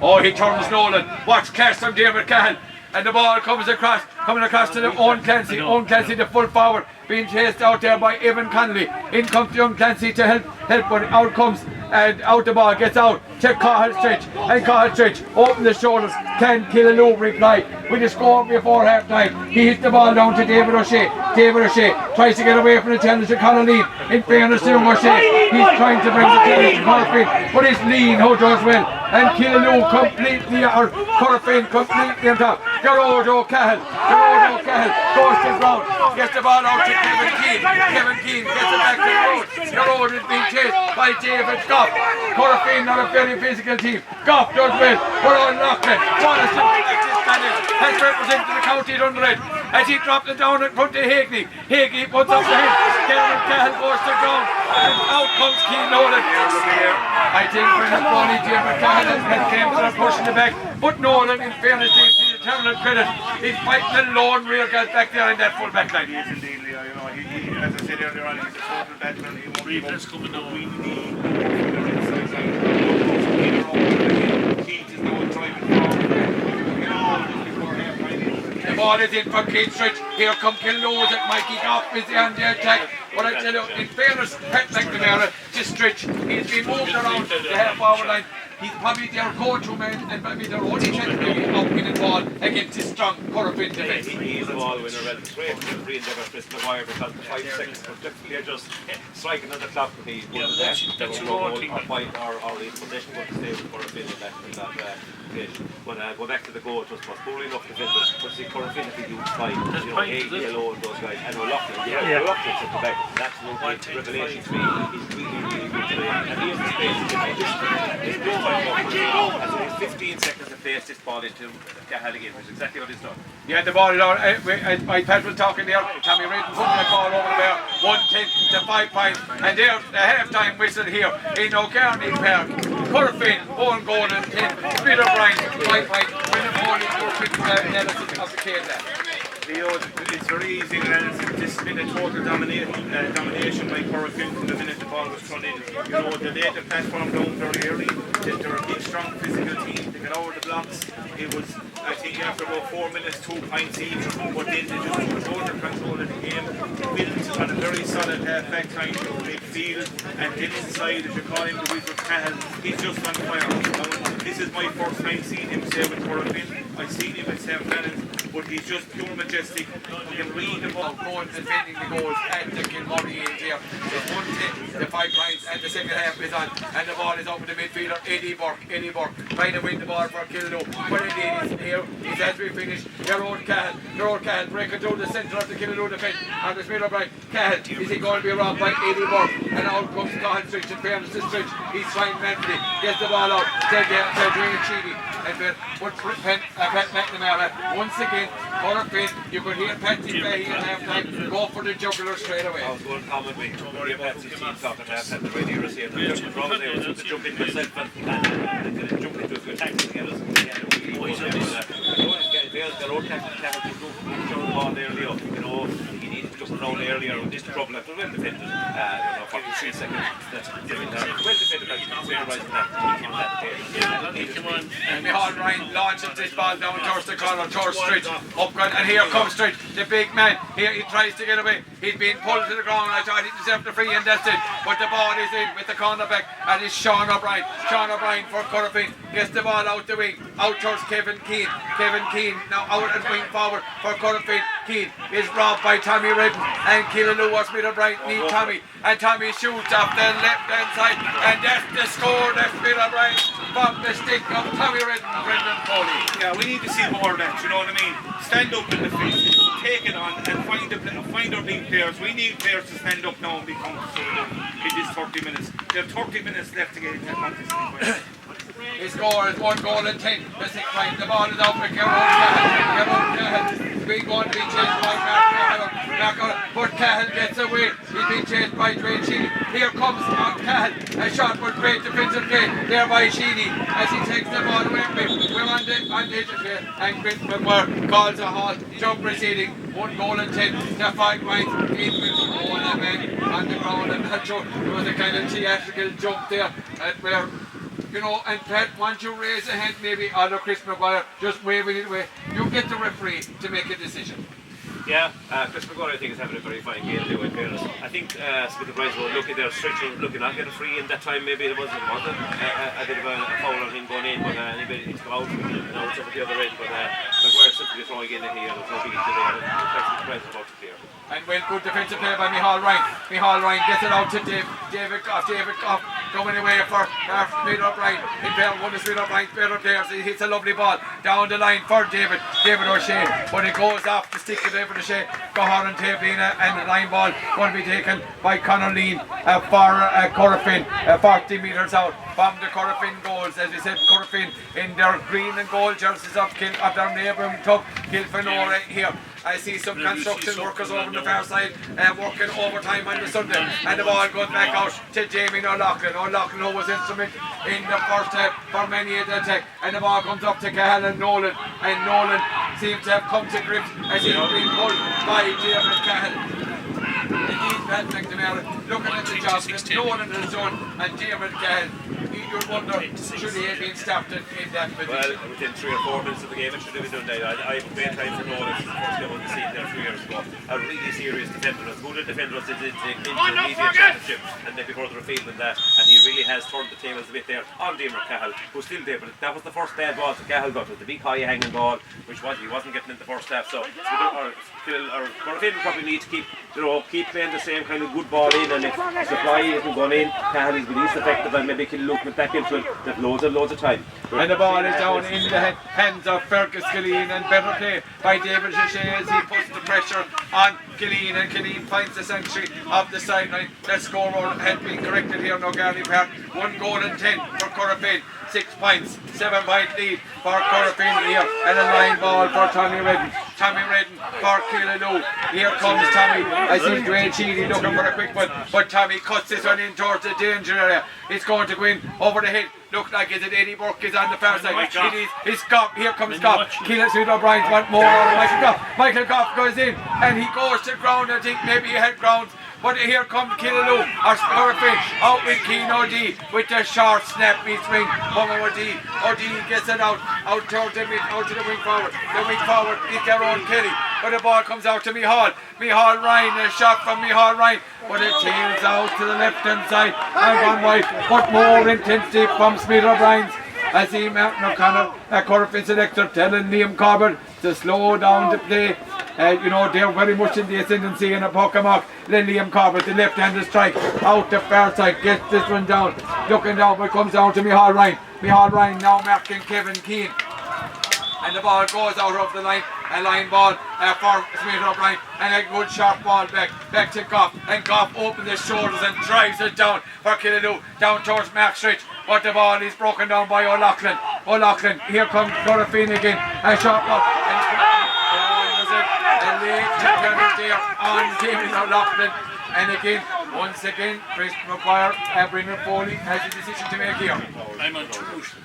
[SPEAKER 2] Oh, he turns Nolan. Watch class from Dermot Cahill. And the ball coming across to the Owen Clancy. Owen Clancy, the full forward, being chased out there by Evan Connolly. In comes young Clancy to help, but out comes and out the ball gets out to Cahill Stretch, and Cahill Stretch open the shoulders. Can Killaloo reply with a score before half time? He hits the ball down to David O'Shea. David O'Shea tries to get away from the challenge to Connolly. In fairness to young O'Shea, he's trying to bring the challenge to Corofin, but it's lean who does well. And Killaloo completely, or Corofin completely on top. Gerard O'Cahill goes to the ground, gets the ball out to Kevin Keane. Kevin Keane gets it back to the road. Gerard is being chased by David Goff. Corofin not a very physical team. Goff does well, but on Loughlin, has represented the county under it as he dropped it down in front of Higney. Higney puts up the head. Gerard Cahill goes to the ground, and out comes Keane Nolan. I think Brendan Foley, David Cahill has came to the pushing the back, but Nolan, in fairness to his eternal credit, he's fighting the lone real guys back there in that full back line.
[SPEAKER 3] He is indeed, Leo. You know, he as I said earlier on, he's a total veteran. He won't be coming now. We need Keith is now driving forward.
[SPEAKER 2] The ball is in for Keith Stretch. Here come Killaloo at Mikey Goff busy on the attack. But I tell you, in fairness, Pat McNamara, this Stretch, he's been moved around the half forward line. He's probably their go-to man and probably their only chance to be out winning ball against this strong Corofin defence.
[SPEAKER 4] He's a ball winner, well, it's great to free endeavour Chris Maguire because the 5 seconds but definitely just striking on the clock if he won that's a goal or point or his possession going to stay with Corofin in that occasion. But go back to the goal, just was poorly enough defenders, but see Corofin if he used 5, you know, 8 alone those guys, and O'Loughlin, O'Loughlin's at the back, absolutely revelation to me, he's really good today, and he has the space to get this big time up, 15 seconds to place this ball into Cahill again, which is exactly what he's done.
[SPEAKER 2] Yeah, the ball is on, my Pat was talking there, Tommy Ridden putting the ball over there, 1-10 to 5 points, and there's the half-time whistle here in O'Kearney Park. Corofin, 1 goal and 10, Peter Bryan, 5 points, Brendan Foley, quick analysis of the case there.
[SPEAKER 3] Leo, it's very easy analysis. This has been a total domination by Corofin from the minute the ball was thrown in. You know, they laid the platform down very early. They're a big, strong physical team. They got over the blocks. It was, I think, after about 4 minutes, 2 points each. But then they just took total control of the game. Built on a very solid half-back line to midfield. And then inside, if you call him the Wizard Cahill, he's just on fire. This is my first time seeing him stay with Corofin. I've seen him at St. Flannan's, but he's just pure majestic. You can read the ball, going defending the goals at the Kilmurray end here. There's 1-10, the 5 points, and the second half is on, and the ball is over the midfielder, Eddie Burke, trying to win the ball for Killaloo. But indeed, here, he's as we finish, Gerard Cahill breaking through the centre of the Killaloo defence, and the Smith O'Brien. Cahill, is he going to be robbed by Eddie Burke? And out comes Cahill Stretch, in fairness to Stretch, he's trying manfully, gets the ball out, then they're doing a cheating. And but Pat McNamara, once again, Corofin, you could hear Patsy Fahey at half-time, go for the jugular straight away.
[SPEAKER 4] I was going to comment with Patsy's team talking to half-time, the right here is here, the jump into myself and jump into a good tackle together. Their own tackle to show the ball there, Leo. You know, he needed to jump around earlier with this trouble after well defended. 43 seconds. That's well defended, like
[SPEAKER 2] come on. And Michael Ryan launches this ball down towards the corner, towards Stretch. Up good, and here comes Stretch, the big man. Here he tries to get away. He's being pulled to the ground. I thought he deserved the free, and that's it. But the ball is in with the cornerback, and it's Sean O'Brien. Sean O'Brien for Corofin gets the ball out the wing. out towards Kevin Keane. Kevin Keane now out and wing forward for Corofin. Keane is robbed by Tommy Redden, and Keelaloo was Smith O'Brien need Tommy, and Tommy shoots off the left hand side, and that's the score. That's Smith O'Brien from the stick of Tommy Redden, Brendan Foley.
[SPEAKER 3] Yeah, we need to see more of that, you know what I mean? Stand up in the field, take it on, and find our lead players. We need players to stand up now and be comfortable in this 30 minutes. They have 30 minutes left to get into that contest.
[SPEAKER 2] He scores 1 goal and 10. The 6 point. The ball is out for Cahill. Big one being chased by Cahill. But Cahill gets away. He's being chased by Dwayne Sheedy. Here comes Cahill. A shot with great defensive play there by Sheedy as he takes the ball away from him. We're on the edge of here, and Chris McMurray calls a halt. Jump proceeding. 1 goal and 10. The 5 points. In with all the men on the ground, and there was a kind of theatrical jump there where, you know, and Pat, once you raise a hand, maybe either Chris Maguire just waving it away, you get the referee to make a decision.
[SPEAKER 4] Yeah, Chris Maguire I think is having a very fine game anyway, in fairness. I think Smith O'Brien's were looking there, stretching, looking not get a free in that time. Maybe it wasn't a bit of a foul on him going in, but anybody needs to go out, it's over the other end. But Maguire simply throwing in here, there's no big issue there. Smith O'Brien's about to clear.
[SPEAKER 2] And well, good defensive play by Micheál Ryan. Micheál Ryan gets it out to David Goff. David Goff going away for Smith O'Brien. In fair, one of Smith O'Brien's better players. He hits a lovely ball down the line for David O'Shea. But it goes off the stick of David O'Shea. Gohar and Tablina, and the line ball going to be taken by Conor Lean for Corofin. 40 metres out from the Corofin goals. As we said, Corofin in their green and gold jerseys of their neighbouring club, Kilfenora here. I see some construction workers over on the far side working overtime on the Sunday, and the ball goes back out to Jamie O'Loughlin. O'Loughlin, who was instrumental in the first half for many of the attack, and the ball comes up to Cahill and Nolan seems to have come to grips as he's been pulled by David Cahill. Indeed, Pat McNamara looking at the job that Nolan has done, and David Cahill, you'd wonder, should he have been stopped in that position?
[SPEAKER 4] Well, within 3 or 4 minutes of the game, it should have been done there. I have a great time for Nolan since the first game on the scene there 3 years ago. A really serious defender, as good a defender as it is in the intermediate championship, and maybe further afield than that. And he really has turned the tables a bit there on Diarmuid Cahill, who's still there. But that was the first bad ball to Cahill got, was the big high hanging ball, which he wasn't getting in the first half. So Corofin probably need to keep playing the same kind of good ball in, and if supply isn't going in, Cahill is the least effective, and maybe can look back into it. There's loads of time.
[SPEAKER 2] And the ball is down in the hands of Fergus Killeen, and better play by David O'Shea as he puts the pressure on Killeen, and Killeen finds the sanctuary of the sideline. That scoreboard had been corrected here in O'Garley Park. 1 goal and 10 for Corofin. 6 points, 7 point lead for Corofin here, and a line ball for Tommy Redden. Tommy Redden for Keelaloo. Here comes Tommy. I see Dwayne Sheedy looking for a quick one, but Tommy cuts this one in towards the danger area. It's going to go in over the head. Look like is it Eddie Burke is on the far side. It's Goff. Here comes Goff. Keelan O'Brien's want more out of Michael Goff. Michael Goff goes in and he goes to ground. I think maybe he had grounds. But here comes Keelaloo, or Corofin, out with Keane O'D with the short snap between O'D. O'D gets it out towards the wing forward. The wing forward is their own Kelly. But the ball comes out to Micheál Ryan, a shot from Micheál Ryan. But it tails out to the left hand side and gone wide. But more intensity from Smith O'Brien's. As he Martin O'Connor, Corofin selector, telling Liam Corbett to slow down the play. They're very much in the ascendancy in a Pokemon. Then Liam Corbett, the left-handed strike, out the far side, gets this one down. Looking down, but it comes down to Micheál Ryan. Micheál Ryan now marking Kevin Keane. And the ball goes out of the line, a line ball for Smith O'Brien, and a good sharp ball back to Goff, and Goff opens his shoulders and drives it down for Keelaloo, down towards Mark Stritch, but the ball is broken down by O'Loughlin, here comes Corofin again, a short ball, and late there on Jamie O'Loughlin, and again, once again, Chris Maguire, Brendan Foley has a decision to make here.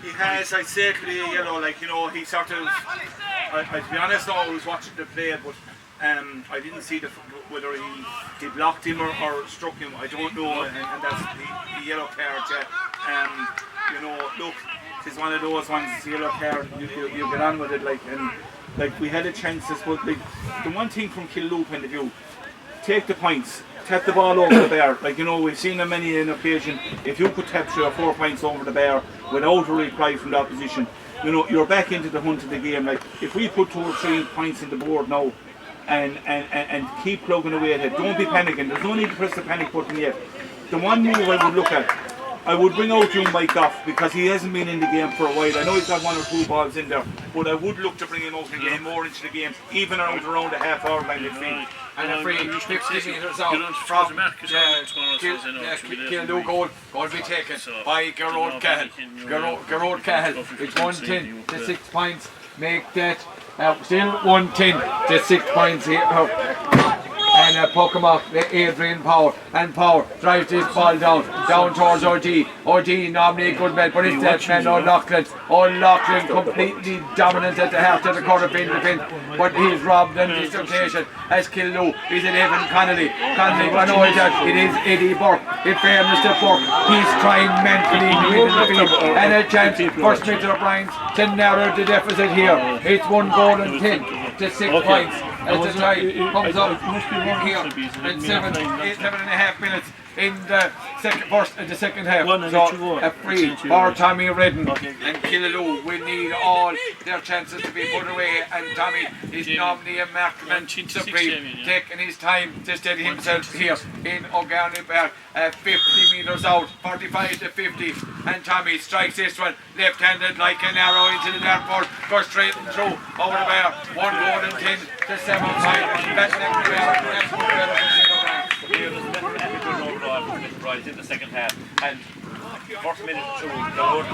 [SPEAKER 3] He has, I'd say, he sort of, to be honest, I was watching the play, but I didn't see whether he blocked him or struck him. I don't know, and that's the yellow card. Look, it's one of those ones. It's a yellow card. You get on with it, and we had a chance. But the one thing from Keelaloo point of view, take the points. Tap the ball over the bar. We've seen on many an occasion, if you could tap 3 or 4 points over the bar without a reply from the opposition, you know, you're back into the hunt of the game. Like, if we put 2 or 3 points on the board now and keep plugging away at it, don't be panicking. There's no need to press the panic button yet. The one move I would look at, I would bring out young Mike Goff because he hasn't been in the game for a while. I know he's got 1 or 2 balls in there, but I would look to bring him out and get him more into the game, even around the half-hour line of field.
[SPEAKER 2] And a free 50 metres out from Kildo goal to be taken by Gerard Cahill. Gerard Cahill, it's 110 to 6 points. Make that still 110 to 6 points here. And puck him off, Adrian Power, and Power drives this ball down towards RD. RD normally a good man, but it's that man O'Loughlin. O'Loughlin completely dominant at the half of the Corofin defence, but he's robbed on this occasion as Kildo is at Evan Connolly. Connolly, I know it is Eddie Burke. In fairness to Burke, he's trying mentally to win the field, and a chance for Smith O'Brien to narrow the deficit here. It's 1 goal and 10 to 6 points. As the time comes up here in 7.5 minutes in the second half. So a free for Tommy Redden and Killaloe will need all their chances to be put away, and Tommy is normally a marksman supreme, taking his time to steady himself here in O'Garney Park. 50 metres out, 45 to 50, and Tommy strikes this one left-handed like an arrow into the dartboard, goes straight and through over the bar. 1 goal and 10 to 7 points. That's
[SPEAKER 4] right in the second half, and first minute or 2, the Lord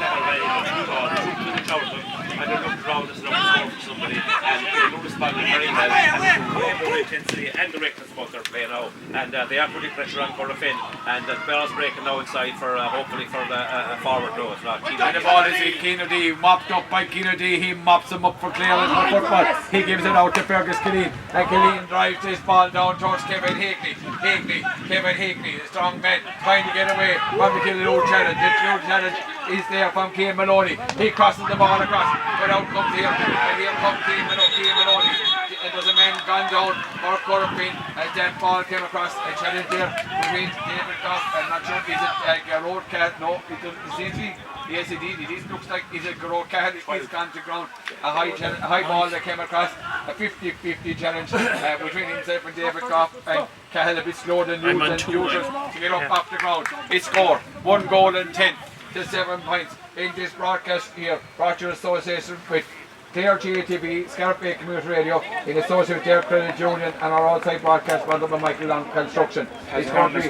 [SPEAKER 4] and they looked around us and score for somebody, and they responded very well, and the intensity and the reckless what they're playing now, and they are putting pressure on Corofin, and the ball's breaking now inside for hopefully for the forward throw.
[SPEAKER 2] And the ball is in Kennedy, mopped up by Kennedy. He mops him up for clearance for football. He gives it out to Fergus Killeen, and Killeen drives this ball down towards Kevin Hackney. Kevin Hackney, the strong man, trying to get away from the Killaloe challenge. The Killaloe challenge is there from Cian Maloney. He crosses the ball across, but out comes here, and here comes Cian Maloney. And there's a man gone down for Corofin as that ball came across. A challenge there between David Goff. I'm not sure, is it Gerard Cahill? No, it seems to be. Yes, indeed, it looks like is it Gerard Cahill. He's gone to ground. A high ball that came across. A 50-50 challenge between himself and David Goff. And Cahill a bit slower than usual to get up off the ground. It's scored 1 goal and 10 to 7 points in this broadcast here. Brought to you in association with KRGA-TV, Scarp Bay Community Radio, in association with their credit union, and our outside broadcast brought up by Michael Long Construction. It's going to be,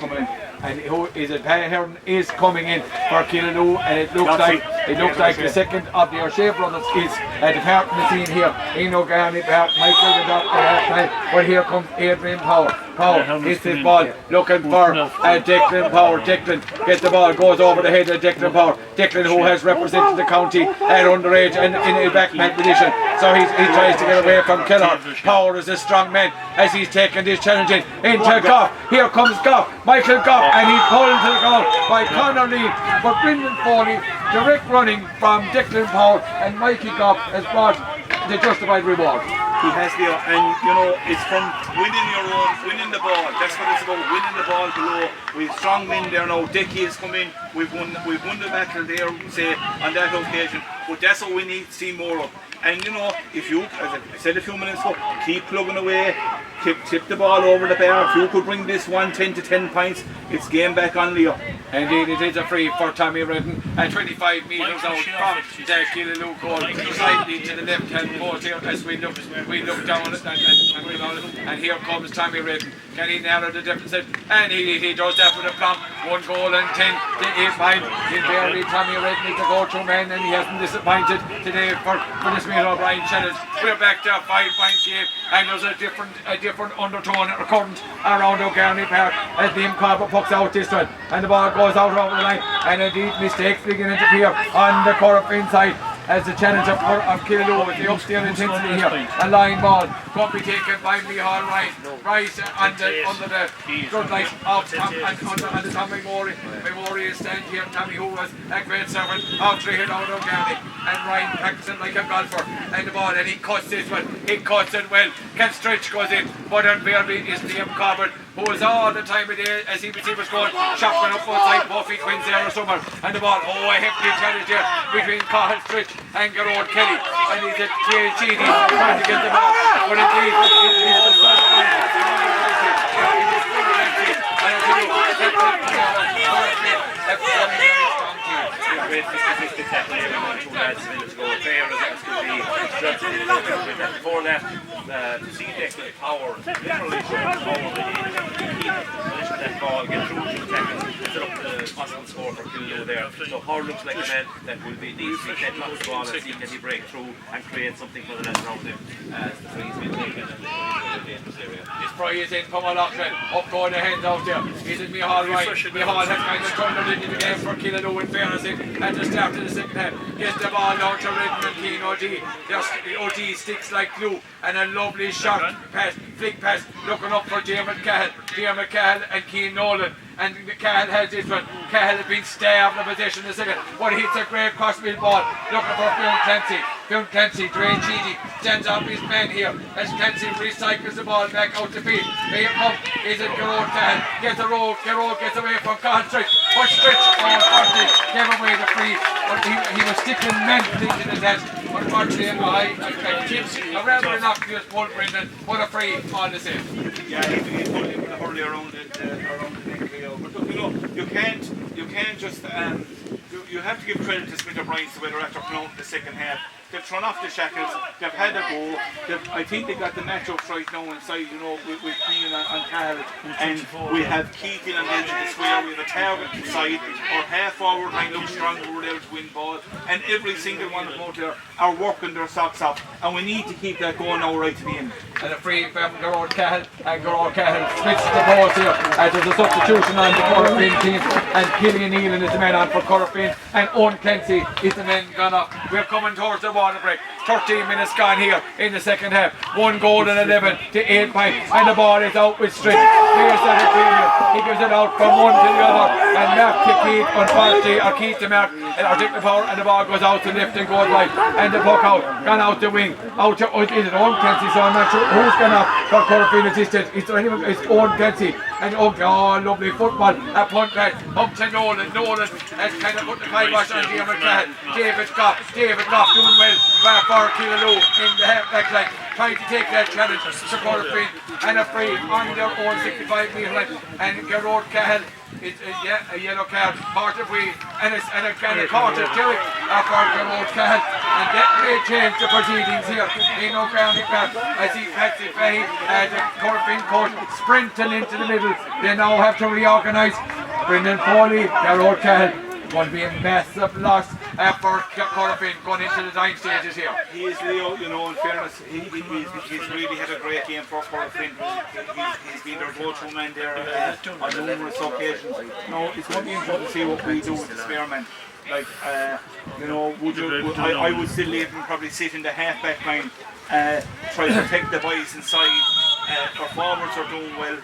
[SPEAKER 2] and who is it? Hearn is coming in for Killaloe, and it looks like the second of the O'Shea brothers is departing the scene here in O'Garney Park. Michael the doctor half time, but here comes Adrian Power. Power hits his ball, looking for Declan Power. Declan gets the ball, goes over the head of Declan Power. Declan, who has represented the county at underage and in a backman position, so he tries to get away from Kellar. Power is a strong man as he's taken this challenge into Goff. Here comes Goff, Michael Goff, and he's pulled to the ground by Conor Lee. But Brendan Foley, direct running from Declan Power, and Mikey Goff has brought the justified reward.
[SPEAKER 3] He has the, and you know, it's from winning the ball. That's what it's about, winning the ball below. We've strong men there now. Dicky has come in. We've won the battle there, say, on that occasion. But that's what we need to see more of. And you know, if you, as I said a few minutes ago, keep plugging away, tip the ball over the bar. If you could bring this one 10 to 10 points, it's game back on Leo.
[SPEAKER 2] Indeed, it is a free for Tommy Redden at 25 metres out from the Killaloe goal, slightly to the left-hand post here as we look down at it, and here comes Tommy Redden. Can he narrow the deficit? And he does that with a plumb. 1 goal and 10 to 8 points. Invariably, Tommy Redden is the go-to man, and he hasn't disappointed today for this Smith O'Brien challenge. We're back to a 5-point game, and there's a different undertone or current around O'Garney Park as Liam Carver pucks out this one, and the ball goes out over the line, and indeed mistakes beginning to appear on the Corofin side as the challenge of Killaloe with the upstairs intensity here. A line ball going to be taken by Mihal Rice under the floodlight of the Tommy Memorial stand here. Tommy, who was a great servant of 3 out of O'Garney, and Ryan practicing like a golfer, and the ball, and he cuts this one, he cuts it well. Can Stretch goes in, but unfairly is Liam Corbett who was all the time of day as he was going, shotgun up outside Buffy Quinns there or somewhere, and the ball, a hefty challenge there between Cahill Stritch and Gerard Kelly, and he's a THG trying to get the ball, but indeed it's the first one.
[SPEAKER 1] Great statistic tackle here with 2 lads minutes ago. Fair as could be. Before that, to see the power, literally showing power that he keep position that ball, get through to the tackle, set up the possible score for Kildare there. So Howard looks like a man that will be needs to be kept on the ball and see can he break through and create something for the lads around him as the three's been taken and the dangerous area.
[SPEAKER 2] His try is in from O'Loughlin, up going the hands out there. He's in Mihal right. Mihal has kind of turned it into the game for Killaloe in fairness at the start of the second half. Gets the ball down to Redden and Keane OD. OD sticks like glue and a lovely shot pass, flick pass, looking up for Diarmuid Cahill and Keane Nolan. And Cahill has this one. Cahill has been starved of possession in the second, but hits a great crossfield ball. Looking for Fionn Clancy. Fionn Clancy, Dwayne Cheedy stands off his man here as Clancy recycles the ball back out the field. Here comes, is it Gerard Cahill? Gets a roll, Gerard gets away from Cahill Stritch. But Stritch, unfortunately, gave away the free. But he was sticking mentally to the test. Unfortunately, a rather innocuous pull, Brendan, but a free on the same.
[SPEAKER 3] Yeah, he's pulling with a hurley around the neck here. But look, you can't just you have to give credit to Smith O'Brien's the way they're after playing the second half. They've thrown off the shackles, they've had a go, I think they got the matchups right now inside, with Keane and Cahill, and we have Keegan and then the square, we have a target inside, our half forward line looks stronger, we're there to win ball, and every single one of them out there are working their socks off, and we need to keep that going now right to the end.
[SPEAKER 2] And a free from Gerard Cahill, and Gerard Cahill switches the balls here, there's a substitution on the Corofin team, and Killian Nealon is the man on for Corofin, and Owen Clancy is the man gone up. We're coming towards the water break. 13 minutes gone here in the second half. 1 goal and 11 to 8 points, and the ball is out with Stritch. Here's the premium. He gives it out from one to the other, and Mark to Keith, unfortunately, or Keith to Mark, or take the power, and the ball goes out to left and goes right, and the puck out, gone out the wing, out to, is it Owen Clancy? So I'm not sure who's gone up for Corofin assisted. It's Owen Clancy, and oh, lovely football, a punt back, up to Nolan has kind of put the kibosh on Diarmuid Cahill. David Goff doing well for Killaloe in the half-back line, trying to take that challenge to Corofin, and a free on their own 65-metre line, and Gerard Cahill, it's a yellow card, part of we, and a quarter to it for Gerard Cahill, and that may change the proceedings here in O'Carney Park as he pats it by the Corofin court sprinting into the middle. They now have to reorganise. Brendan Foley, Gerard Cahill, going to be a massive loss for Corofin going into the dying stages here.
[SPEAKER 3] He is Leo, in fairness, he's really had a great game for Corofin. He's been their go-to man there on numerous occasions. It's going to be interesting to see what we do with the spare man. Like, I would still leave him probably sit in the half-back line, try to protect the boys inside. Our forwards are doing well,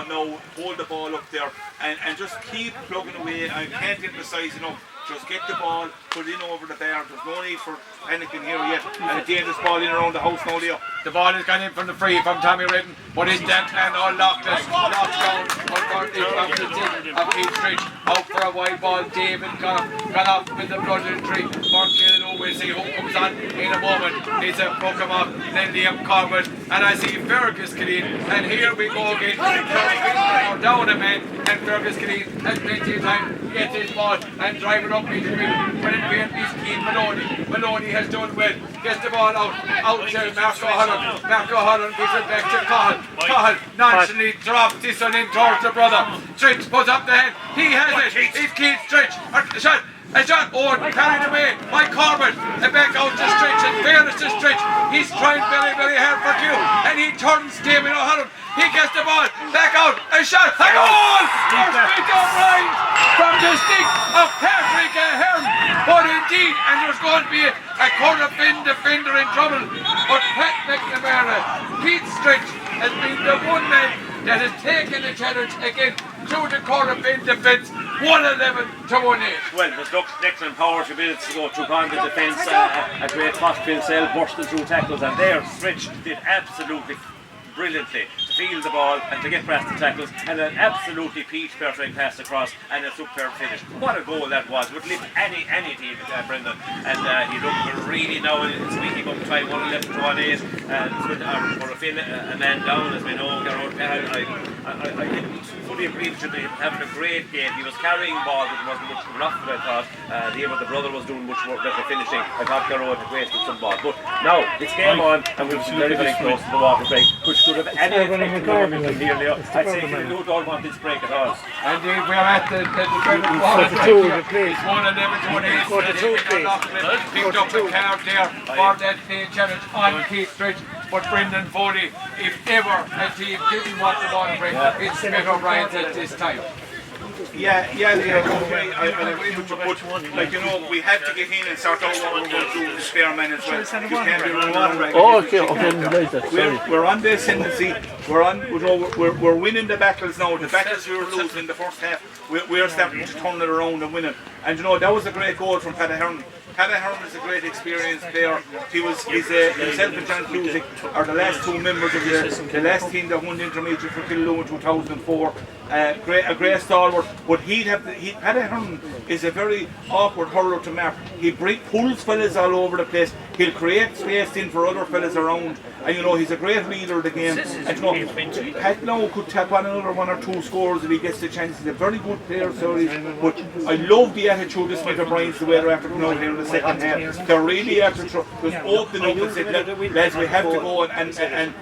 [SPEAKER 3] now hold the ball up there and just keep plugging away. I can't emphasise enough. Just get the ball, put it in over the bar. There's no need for panicking here yet. And a dangerous ball in around the house now, Leo.
[SPEAKER 2] The ball is gone in from the free from Tommy Redden, but it's that man all locked down, unfortunately from the tip of Keith Stritch. Out for a wide ball, David gone up with the blood in the tree. For Killaloe, we'll see who comes on in a moment. It's a Pokemon, then Liam Corbett, and I see Fergus Killeen, and here we go again. Fergus down a man, and Fergus Killeen has plenty of time to get his ball and drive it up into the middle. When it being is Keane Maloney. Maloney has done well. Gets the ball out to Mark O'Halloran. Mark O'Halloran gives it back to Cahill. Cahill nonchalantly drops this one in towards the brother. Stritch puts up the hand. He has it. It's Keith Stritch. A shot. Carried away by Corbett. And back out to Stritch. In fairness to Stritch, he's trying very, very hard for Q. And he turns David O'Halloran. He gets the ball. Back out. A shot. A goal! For Smith O'Brien from the stick of Patrick Ahern. But indeed, and there's going to be a Corofin defender in trouble. But Pat McNamara, Keith Stritch, has been the one man that has taken the challenge again to the Corofin defence. 111 to 1-8.
[SPEAKER 4] Well, there's excellent power a few minutes ago, took on the defence, a great crossfield cell, bursting through tackles, and there Stritch did absolutely brilliantly to to field the ball and to get past the tackles, and an absolutely peach perfect pass across and a superb finish. What a goal that was! Would lift any team, Brendan. And he looked really now squeaking up time 111 to 1-8, and with Corofin a man down, as we know. I didn't fully agree with you. They were having a great game. He was carrying ball, but it wasn't much rough, I thought. The brother was doing much more better finishing. I thought Garrod had wasted some ball. But now it's game on, and we've been very, very close to the water break, which could have any effect on the momentum here, Leo. I'd say you don't want this break at all.
[SPEAKER 2] And we are at the water break. It's 111 to 1-8. Picked up the card there for that playing challenge on Keith Stretch. But Brendan Foley, if ever a team didn't want the water break, it's Smith O'Brien's at this time.
[SPEAKER 3] Yeah, I agree with you, but like, you know, we have to get in and sort out what we're going to do with the spare man as well. You can't be running around right. We're on the ascendancy. We're winning the battles now. The battles we were losing in the first half, we're starting to turn it around and win it. And you know, that was a great goal from Paddy Hearn. Paddy Hearn is a great experienced player. Himself and John Clusick are the last two members of the last team that won the intermediate for Killaloe in 2004. A great stalwart, but Paddy Hearn is a very awkward hurler to mark. He pulls fellas all over the place. He'll create space in for other fellas around, and you know, he's a great leader of the game. And you know, Pat now could tap on another 1 or 2 scores if he gets the chance. He's a very good player, sorry, but I love the attitude of Smith O'Brien's the way they're after coming out here in the second half. They're really after just opening up and saying, lads, we have to go and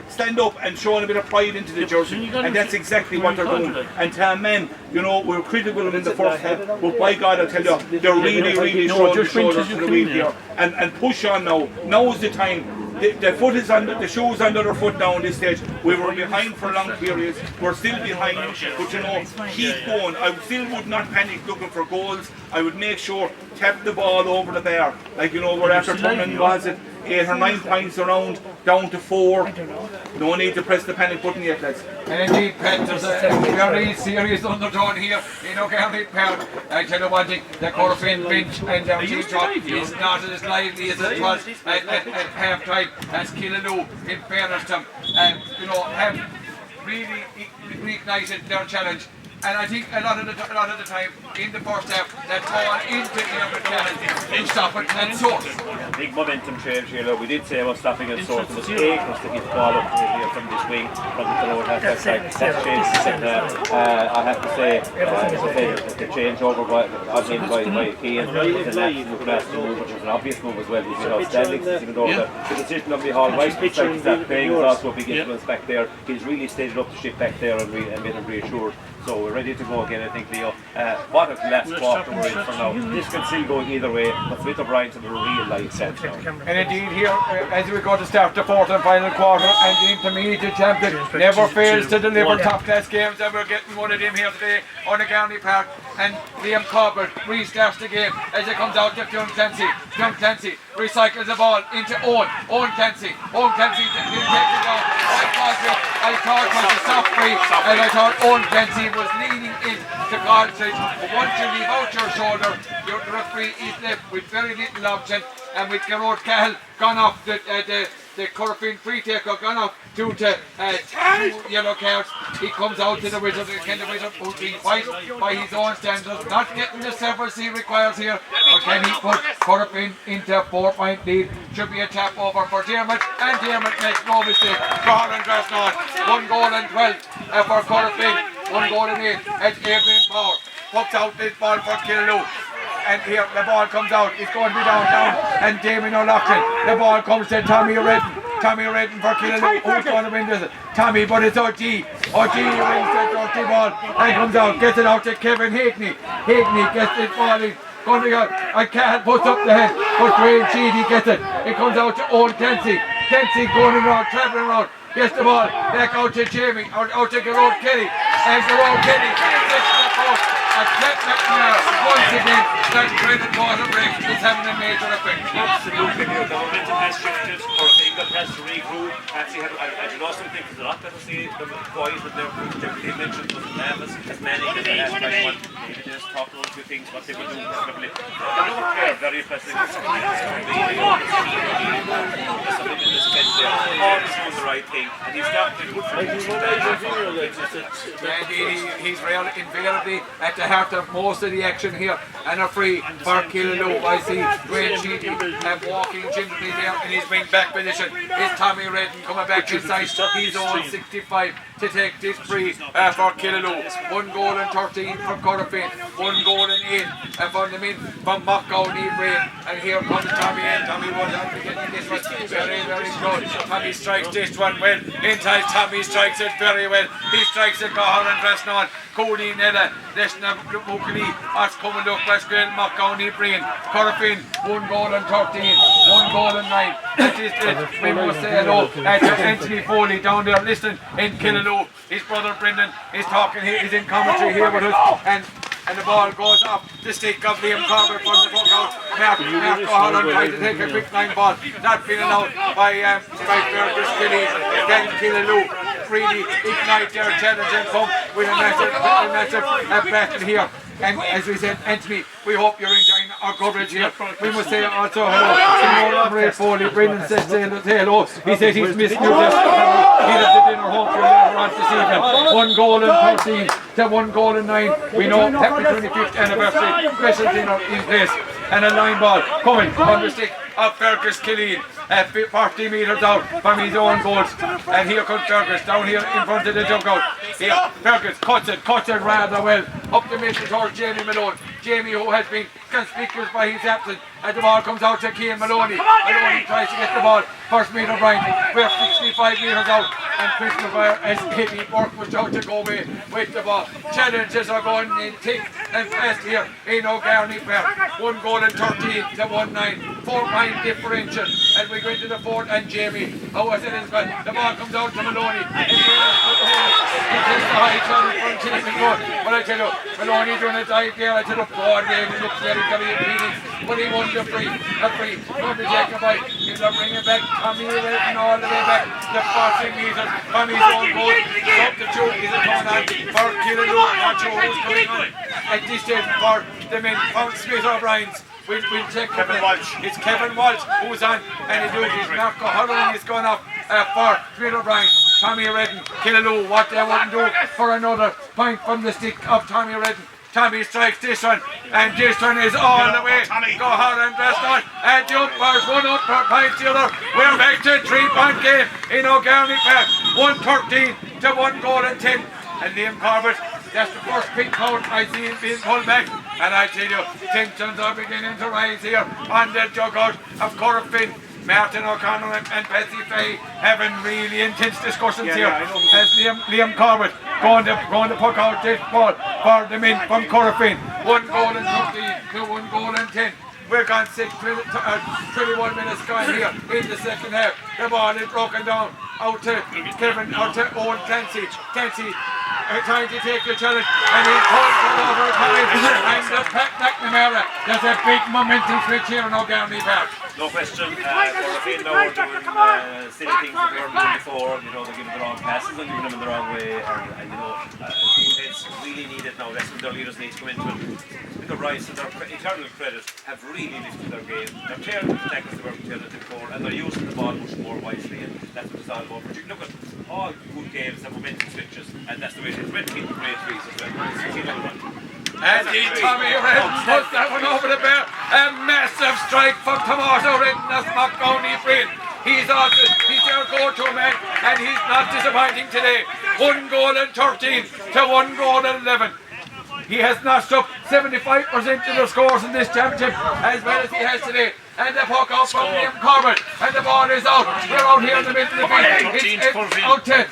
[SPEAKER 3] stand up and showing a bit of pride into the jersey, and that's exactly what they're doing. And men, you know, we're critical in the first half, but by God, I tell you, they're really showing the shoulders to the wheel here, and push on now. Now is the time. The foot is under, the shoes under their foot now in this stage. We were behind for long periods. We're still behind, but you know, keep going. I still would not panic looking for goals. I would make sure tap the ball over the bar. Like, you know, we're after turning, was it 8 or 9 points around, down to 4. No need to press the panic button yet, lads.
[SPEAKER 2] And indeed, Pat, there's a very serious undertone here in O'Garry Park. I tell you one thing, the Corofin bench and their team talk is not as lively as it was at half time as Killaloe, in fairness to them, you know, have really reignited their challenge. And I think a lot of the time in the first half that ball into the challenge and stop it and sort.
[SPEAKER 4] Big momentum change here. Look, we did say about stopping and sort. It was acres to get the ball up here from this wing, from the lower half that side. That changed the second half. I have to say, the change over by Keane, the last move, which was an obvious move as well. You know, Stanley, even though the decision of the Hall right beside that playing was also a big influence back there. He's really steadied up the ship back there and made him reassured. So we're ready to go again, I think, Leo. What a last quarter we're in for now. This can still go either way, but Smith O'Brien's in a real life sense now.
[SPEAKER 2] And indeed here, as we go to start the fourth and final quarter, and the intermediate champion never fails to deliver top class games, and we're getting one of them here today on O'Garry Park. And Liam Corbett restarts the game as it comes out to Young Clancy. Young Clancy recycles the ball into Owen Clancy. Owen Clancy takes it down. I thought it was a soft free, and I thought Owen Clancy was leaning in to Carlside. But once you leave out your shoulder, your referee is left with very little option, and with Garrod Cahill gone off the Corofin free taker gone off due to 2 yellow cards. He comes out to the Wizard, can the Wizard who's being fight by his own standards, not getting the service he requires here, but can he put Corofin into a 4-point lead? Should be a tap over for Dermot, and Dermot makes no mistake. Colin Grasnod, 1 goal and 12 for Corofin, 1 goal and 8 at Adrian Power. Puts out this ball for Killaloe. And here the ball comes out, it's going to be down, and Damien O'Loughlin. The ball comes to Tommy Redden for Killaloe. Who's going to win this? Tommy, but it's O.G. O.G. wins the dirty ball and comes out, gets it out to Kevin Hackney. Hackney gets it ball in. Going to be out, and Cahill puts up the head, but Graham Sheedy gets it. It comes out to Owen Clancy. Clancy going around, travelling around. Gets the ball back out to Jamie, out to Garrod Kelly, and Garrod Kelly gets the post, once again, that dreaded water break is having a major effect.
[SPEAKER 4] Absolutely, the momentum has shifted. Corofin has to regroup. Actually, I do know something because a lot better see them quiet when they mentioned was nervous as many as they have by one. Maybe just talk about a few things what they will do. Probably. They're very impressive. Always doing the right thing, and he's got the good for
[SPEAKER 2] he's invariably at the heart of most of the action here, and a free for Killaloo. I see Wayne Sheedy walking gingerly there in his wing back position. Is Tommy Redden coming back inside? He's on 65 to take this free for Killaloo. 1 goal and 13 for Corofin, 1 goal and 8 from the min from Mockgowney Brain. And here comes Tommy in. Tommy was out getting this one very, very good. Tommy strikes this one well. Inside Tommy strikes it very well. He strikes it, Gohan and Dressnon. Cody Nella, Leshna Bukali, Arts Comando, Westgren, Mockgowney Brain. Corofin, 1 goal and 13, 1 goal and 9. That is it. We must say hello to Anthony Foley down there listening in Killaloo. His brother Brendan is talking here, he's in commentary here with us, and the ball goes off the stick of Liam Corbett from the puck out. Mark Holland trying to take a quick line ball, not being allowed by Fergus Kelly. Then Killaloo really ignite their challenge and come with a massive battle here. And as we said, Anthony, we hope you're enjoying our coverage here. We must say also hello to Ray Foley. Brendan says hello. He says he's missed you yesterday. He has the dinner home for later on this evening. 1 goal and 13 to 1 goal and 9. We know happy 25th anniversary. Special dinner in place. And a line ball coming on the stick of Fergus Killeen. 40 metres out from his own goals, and here comes Fergus down here in front of the dugout. Here, Fergus cuts it rather well up the middle towards Jamie Malone. Jamie, who has been conspicuous by his absence, and the ball comes out to Cian Maloney. Maloney tries to get the ball. First metre Bryant, we're 65 metres out, and Christopher has heavy work was out to go away with the ball. Challenges are going in thick and fast here in O'Garney Park. 1 goal and 13 to 1-9, 4-point differential, and we go into the fourth. And Jamie, how was it? The ball comes out to Maloney. He takes the high challenge from Jamie Gold. But I tell you, Maloney doing a dive there. I tell you, poor David looks very impeding, but he won the free. Don't be taken by. He's bringing back Tommy Redden all the way back to 40 metres from his own goal. Substitute is a turn on for Killaloo. Not sure who's coming on at this stage for the men from Smith O'Brien's. We'll check Kevin Walsh. It's Kevin Walsh who's on, and he does his Marco Holland is going off for Smith O'Brien. Tommy Redden, Killaloo, what they wouldn't do for another point from the stick of Tommy Redden. Tommy strikes this one, and this one is all the way. Go hard and dressed on, and the umpires 1 up per point the other. We're back to a 3-point game in O'Garney Park. 1-13 to 1 goal and 10. And Liam Corbett, that's the first pink out I see him being pulled back. And I tell you, tensions are beginning to rise here on the dugout of Corofin. Martin O'Connell and Patsy Fay having really intense discussions here as Liam Corbett going to puck out this ball for the men from Corofin. 1 goal and 13 to 1 goal and 10. We're gone 21 minutes gone here in the second half. The ball is broken down out to Owen Clancy. Clancy trying to take the challenge, and he pulls it over time. And the Pat McNamara, there's a big momentum switch here in O'Garney Park.
[SPEAKER 4] No question, Corofin now are doing silly things that we weren't doing before. You know, they're giving the wrong passes and giving them in the wrong way, and you know, defense really need it now. That's when their leaders need to come into it. The Rice and their internal credit have really lifted their game. They're clearing the tackles they weren't clearing before, and they're using the ball much more wisely, and that's what it's all about. But you look at all good games have momentum switches, and that's the way it is. Red King great threes as well.
[SPEAKER 2] And Tommy Redden puts that one over the bar. A massive strike from Tomato Redden as Mockgowney Brain. He's their go-to man, and he's not disappointing today. 1 goal and 13 to 1 goal and 11. He has notched up 75% of the scores in this championship as well as he has today. And the puck out from Liam Corbett, and the ball is out. We're out here in the middle of the field. It's out to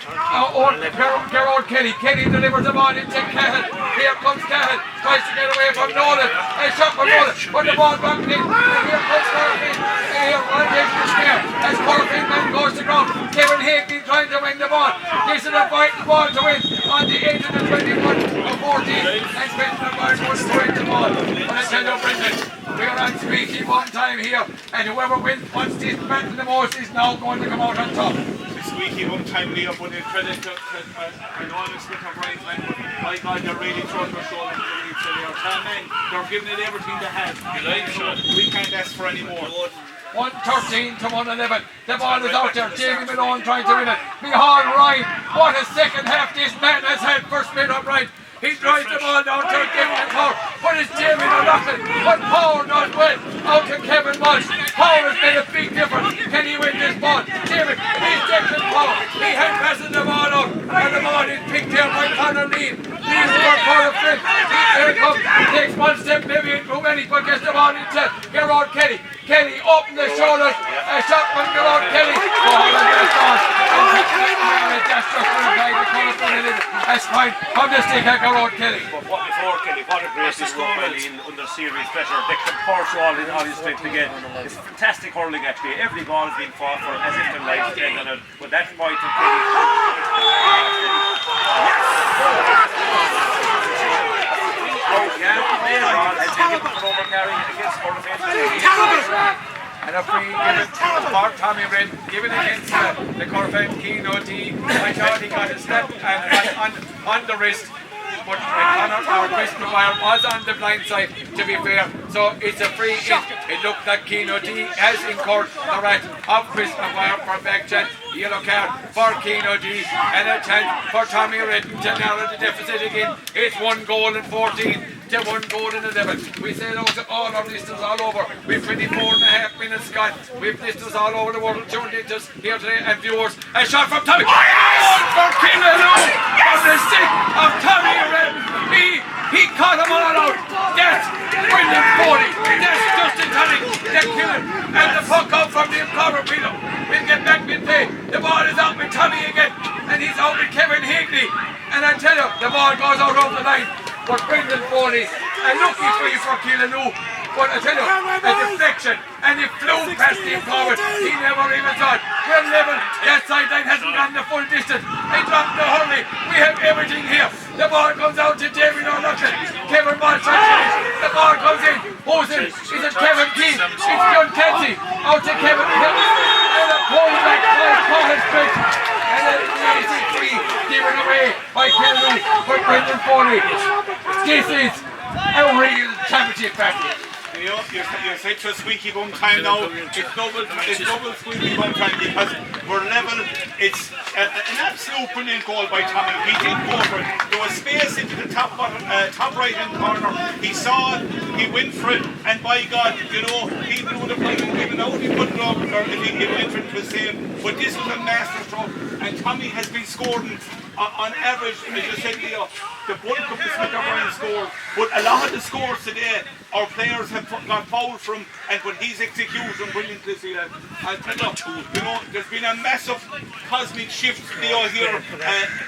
[SPEAKER 2] Gerard Kelly. Kelly delivers the ball into Cahill. Here comes Cahill, tries to get away from Nolan. A shot from Nolan, but the ball back in. And here comes Corofin. Here, rotation is there as Corofin man goes to ground. Kevin Hackney trying to win the ball. This is a vital ball to win on the edge of the 21. and Brendan O'Brien was throwing the ball. But I tell you, Brendan, we are on squeaky one time here, and whoever wants this battle the most is now going to come out on top.
[SPEAKER 3] Squeaky one time Leo, but in credit to I know I'm Smith O'Brien's men, but my God, they're really throwing their shoulder to the lead, so they are 10 men, they're giving it everything they have. We can't ask for any more.
[SPEAKER 2] 113 to 111. The ball is out there. Jamie Malone trying to win it. Behind Ryan. What a second half this man has had for Smith O'Brien. He drives the ball down to Kevin Power, but it's Jamie O'Loughlin. But Power does well out to Kevin Walsh. Power has made a big difference. Can he win this ball? Jamie, he's Declan Power. He had passing the ball out, and the ball is picked here by Conor Lean. Lean for Corofin. Here it comes. He takes one step, maybe into many, but gets the ball into Gerard Kelly. Kelly open the shoulders. A shot from Gerard Kelly. Ball on the shot. And that's just inside the Corofin a little. That's fine. From the stick at Gerard Kelly.
[SPEAKER 4] But what before Kelly, what a great score under serious pressure. Declan Porsche all his strength again. It's fantastic hurling actually. Every ball has been fought for as if their lives depend on it. But that's why to Kelly. Has been given for overcarrying against Corofin.
[SPEAKER 2] And a free given for Tommy Red, given against the Corofin Keno D. I thought he got a step and on the wrist. But Chris McGuire was on the blind side, to be fair. So it's a free hit. It looked like Keno D has incurred the wrath of Chris McGuire for back chance. Yellow card for Keno D and a chance for Tommy Redden to narrow the deficit again. It's 1 goal and 14 to 1 goal and 11. We say those to all our listeners all over. We've 24.5 minutes, Scott. We've listeners all over the world tuned into us here today and viewers. A shot from Tommy. Goal for Keno from the stick of Tommy Redden. He caught him all out. That's brilliant 40. That's Justin Tonic. They kill him. And the puck out from the corner. We'll get back midday. The ball is out with Tommy again. And he's out with Kevin Higley. And I tell you, the ball goes out over the line. But Brendan Foley, a lucky free for Killaloo. But I tell you, a deflection, and it flew past him forward. He never even thought. We're level. That sideline hasn't gone the full distance. He dropped the hurley. We have everything here. The ball comes out to David O'Loughlin. Kevin Walsh. The ball comes in. Who's in? Is it Kevin Keane? It's John Kenzie. Out to Kevin Hill. And a pull back by Colin Smith. And a lazy free given away by Killaloo for Brendan Foley. This is a real championship battle.
[SPEAKER 3] You know, you're said to a squeaky bum time now. It's double squeaky bum time because we're level. It's an absolute brilliant goal by Tommy. He did go for it. There was space into the top right hand corner. He saw it, he went for it, and by God, you know, people would have played him given out, he put it over, or if he went for it was same. But this was a master stroke, and Tommy has been scoring on average, as you said, Leo, the bulk of the Smith O'Brien scores, but a lot of the scores today, our players have got fouled from, and when he's executed them brilliantly, see that. I'll tell you know, there's been a massive cosmic shift, Leo, here,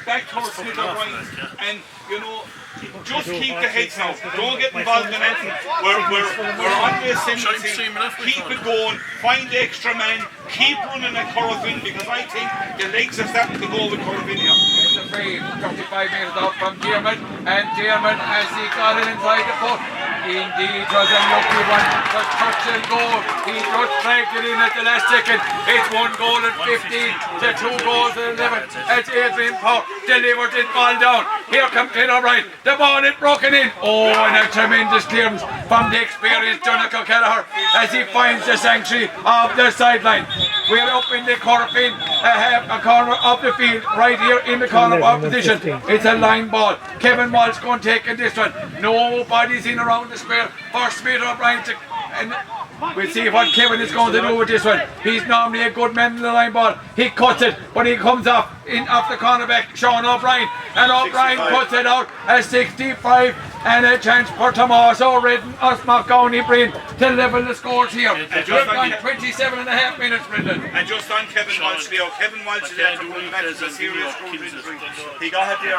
[SPEAKER 3] back towards Smith O'Brien, and you know, just keep the heads now. Don't get involved in anything. We're on the ascendancy. Keep it going. Find the extra man. Keep running at Corofin because I think the legs are starting to go with Corofin here.
[SPEAKER 2] It's a free 35 metres out from Dearman, and Dearman has he got it inside the post. Indeed, was a lucky one. The touch and goal. He just dragged it in at the last second. It's 1 goal and 15 to 2 goals and 11. As Adrian Power delivered it ball down. Here comes Ken O'Brien. The ball is broken in. Oh, and a tremendous clearance from the experienced Jonathan O'Callagher as he finds the sanctuary of the sideline. We're up in the Corofin, a corner of the field, right here in the corner of opposition. It's a line ball. Kevin Walsh going to take this one. Nobody's in around the square for Smith O'Brien to... And we'll see what Kevin is going to do with this one. He's normally a good man in the line ball. He cuts it, but he comes off the cornerback, Sean O'Brien. And O'Brien puts it out at 65. And a chance for Tommaso Redden, Osmocounty Breen to level the scores here. We've gone 27.5 minutes, Brendan.
[SPEAKER 3] And just on Kevin Walsh, Leo, Kevin Walsh is after running back to a serious shoulder injury. He got it there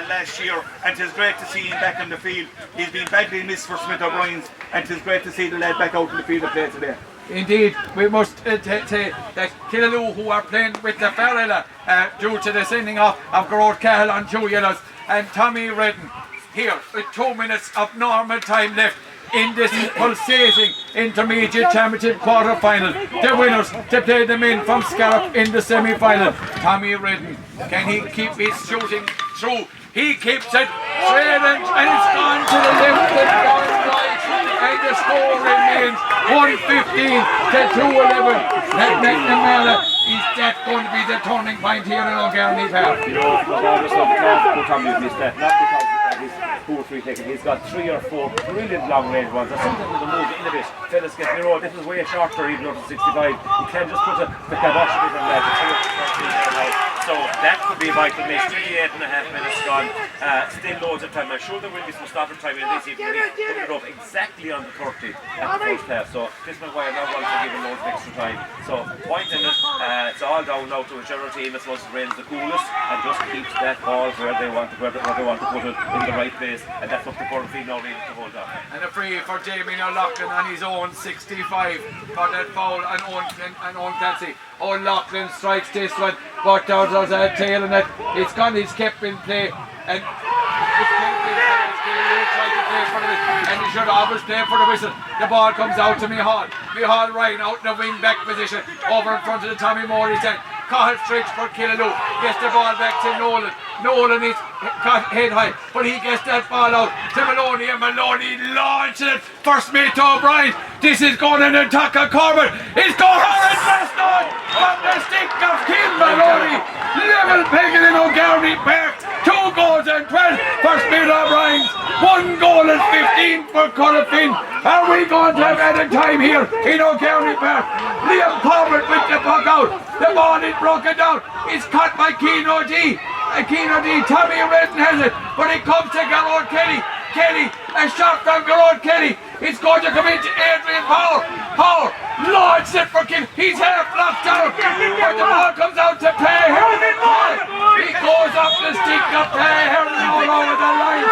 [SPEAKER 3] last year, and it's great to see him back on the field. He's been badly missed for Smith O'Brien's, and it's great to see the lad back out in the field to play today.
[SPEAKER 2] Indeed, we must say that Killaloo, who are playing with the Farrella due to the sending off of Garrod Cahill on 2 yellows, and Tommy Redden here with 2 minutes of normal time left in this pulsating intermediate championship quarter-final. The winners to play them in from Scallop in the semi-final. Tommy Redden, can he keep his shooting through? He keeps it straight and it's gone to the left and down right, and the score remains 115 to 211. That McNamara, is that going to be the turning point here in O'Garney Park?
[SPEAKER 4] You know, regardless of the Tommy missed that, not because he's poor free taking. He's got 3 or 4 brilliant long range ones. There's something with the move in a bit. Fellas get me roll. This is way shorter even up to 65. You can't just put the kibosh in there. So that could be vital. Makes 28.5 minutes gone. Still loads of time. I'm sure there will be some stoppage time in this evening. He's putting it up exactly on the 30 at the first half. So this McGuire not wanting to give him loads of extra time. So point in it. It's all down now to whichever team is supposed to raise the coolest and just keeps that ball where they want to put it in the right place, and that's up to Corofin now really to hold on.
[SPEAKER 2] And a free for Jamie O'Loughlin on his own 65 for that foul and Owen Clancy. O'Loughlin strikes this one, but there's a tail in it. It's gone, he's kept in play, and it's kept in play. And he should always play for the whistle. The ball comes out to Mihal. Mihal Ryan out in the wing back position over in front of the Tommy Moore. He's Cahill stretch for Killaloo. Gets the ball back to Nolan. Nolan is head high, but he gets that ball out to Maloney, and Maloney launches it. First mate to O'Brien. This is going in attack of Corbett. It's going hard last night from the stick of Kim Maloney. Level pegging in O'Garney Park. 2 goals and 12 for Smith O'Brien's. 1 goal and 15 for Corofin. Are we going to have added time here in O'Garney Park? Liam Corbett with the puck out. The ball is broken down. It's caught by Keano D. Tommy Redden has it, but it comes to Garrod Kelly. Kelly, a shot from Garrod Kelly. It's going to come into Adrian Power. Power launches it for Kim. He's half blocked down, but the ball comes out to Pay Herman. He goes up the stick of Pay Herman all over the line.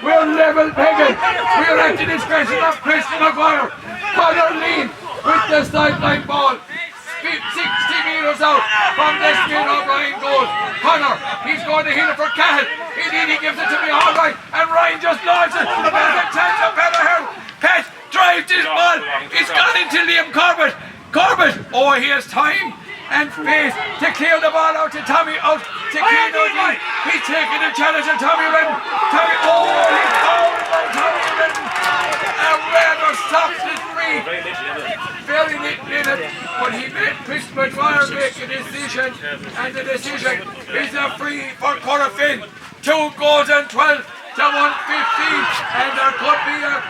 [SPEAKER 2] We're level pegging. We're at the discretion of Christian Maguire. Connor Lean with the sideline ball. 60 metres out from the Smith O'Brien goal. Connor, he's going to hit it for Cahill. He gives it to me all right, and Ryan just launches. There's a chance of Pelleher. Pat drives this ball. It's gone into Liam Corbett. Corbett, oh, he has time and space to clear the ball out to Tommy, out to Keano D. He's taking the challenge of Tommy Redden. Tommy, oh, he's fouled by Tommy Redden. And Redden stops it free. Very little in it, but he made Chris McGuire make a decision, and the decision is a free for Corofin. 2 goals and 12 to 115, and there could be a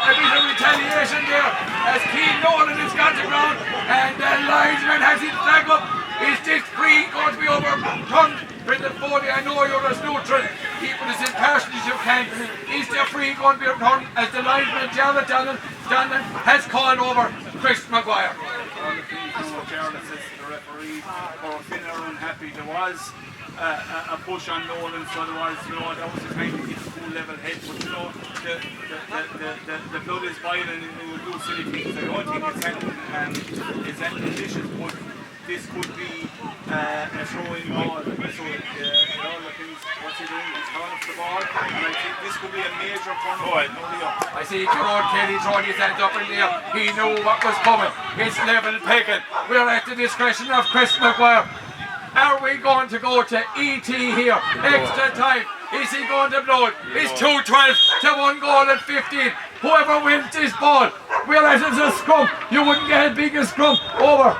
[SPEAKER 2] bit of retaliation there as Keane Nolan has got the ground, and the linesman has his flag up. Is this free going to be overturned? Brendan Foley, I know you're as neutral, keeping as impartial as you can. Is the free going to be overturned as the linesman Jared Donnan has called over Chris Maguire?
[SPEAKER 3] All the things Mr. Jared says to the referee, Corofin are unhappy. There was a push on Nolan, so there was, that was the time to get the full level head, but the blood is boiling and it will do silly things. I don't think it's that conditions, but this could be a throwing ball. So all the things, what's he doing? He's hard off the ball, and I think this could be a major turnover.
[SPEAKER 2] I see Gerard Kelly throwing his hands up in the air. He knew what was coming. It's level pegging. We're at the discretion of Chris Maguire. Are we going to go to ET here? Extra time. Is he going to blow it? It's 2-12 to 1 goal and 15. Whoever wins this ball, whereas it's a scrum, you wouldn't get a bigger scrum over.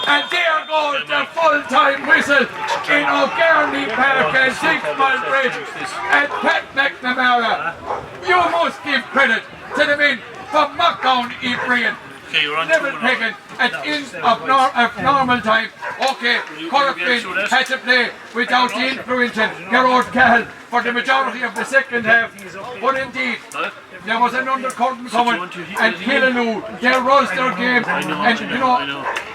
[SPEAKER 2] And there goes the full-time whistle in O'Garney Park and 6 Mile Bridge. And Pat McNamara, you must give credit to the men from Mockdown Ibrian. Level pegging at the end of normal time. Okay, Corofin had to play without the influential Gerard Cahill for the majority of the second half. But indeed, there was an undercurrent coming, and Killaloo, they rose their game, and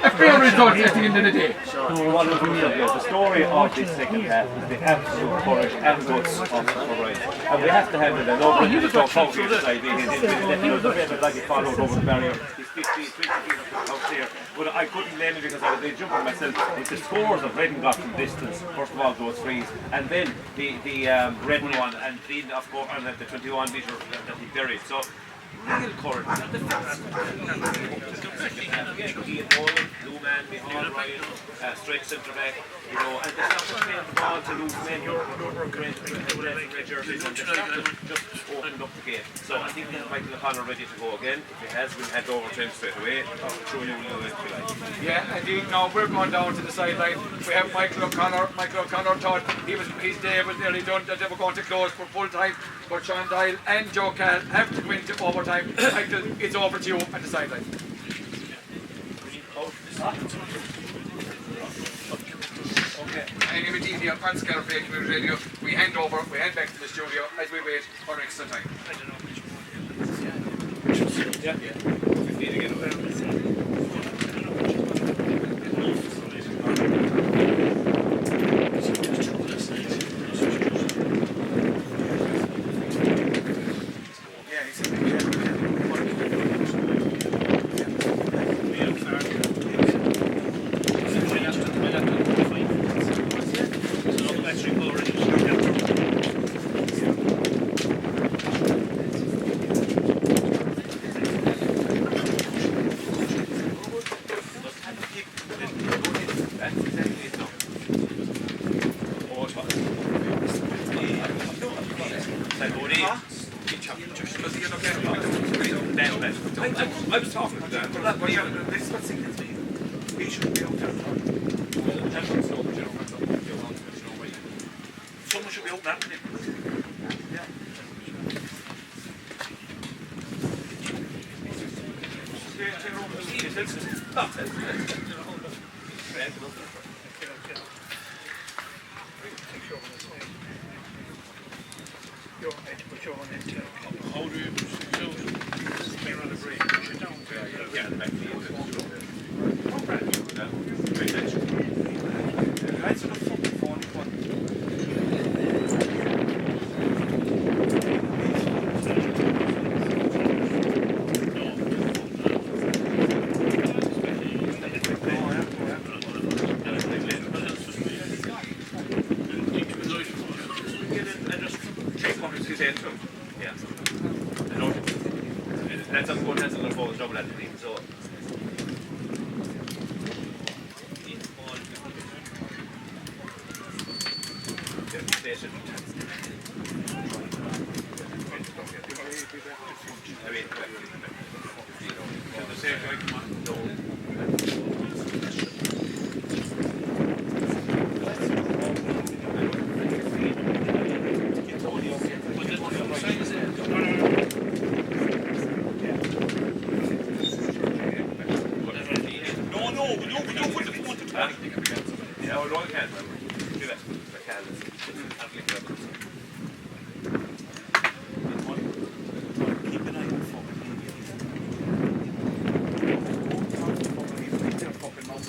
[SPEAKER 2] a fair result at the end of the day.
[SPEAKER 4] The story of this second half is the absolute courage and guts of O'Brien. And we have to handle that. Nobody was so confident like he was a bit like he followed over the barrier. He's 50, 20 feet out there. But I couldn't blame him because I was jumping myself. It's the scores of Redden got from distance, first of all, those frees, and then the Redden one, and then, of course, and the 21 metre that he buried. So, real courage. And the first Ian Nolan, Lou Man, Michal Ryan, straight centre back, you know, and they started playing the ball to loose men. You're great jerseys, and they started just opened up the game. So I think Michael O'Connor ready to go again. If he has, we'll head over to him straight away. Sure you will know if you like.
[SPEAKER 2] Yeah, indeed. Now we're going down to the sideline. We have Michael O'Connor. Michael O'Connor thought his day was nearly done, that they were going to close for full time. But Sean Dial and Joe Cal have to win to overtime. Michael, it's over to you at the sideline. Okay, and indeed here on Scariff Community Radio, we hand back to the studio as we wait for extra time.
[SPEAKER 4] Yeah. 15 again. I was talking to that.
[SPEAKER 3] Well, yeah, this is what signals me. He shouldn't be out there. Someone should be out there. Yeah.
[SPEAKER 5] How do you clear on the break? Push it down.
[SPEAKER 3] That's what the fucking phone
[SPEAKER 4] That's of course that's another forward double at the team. So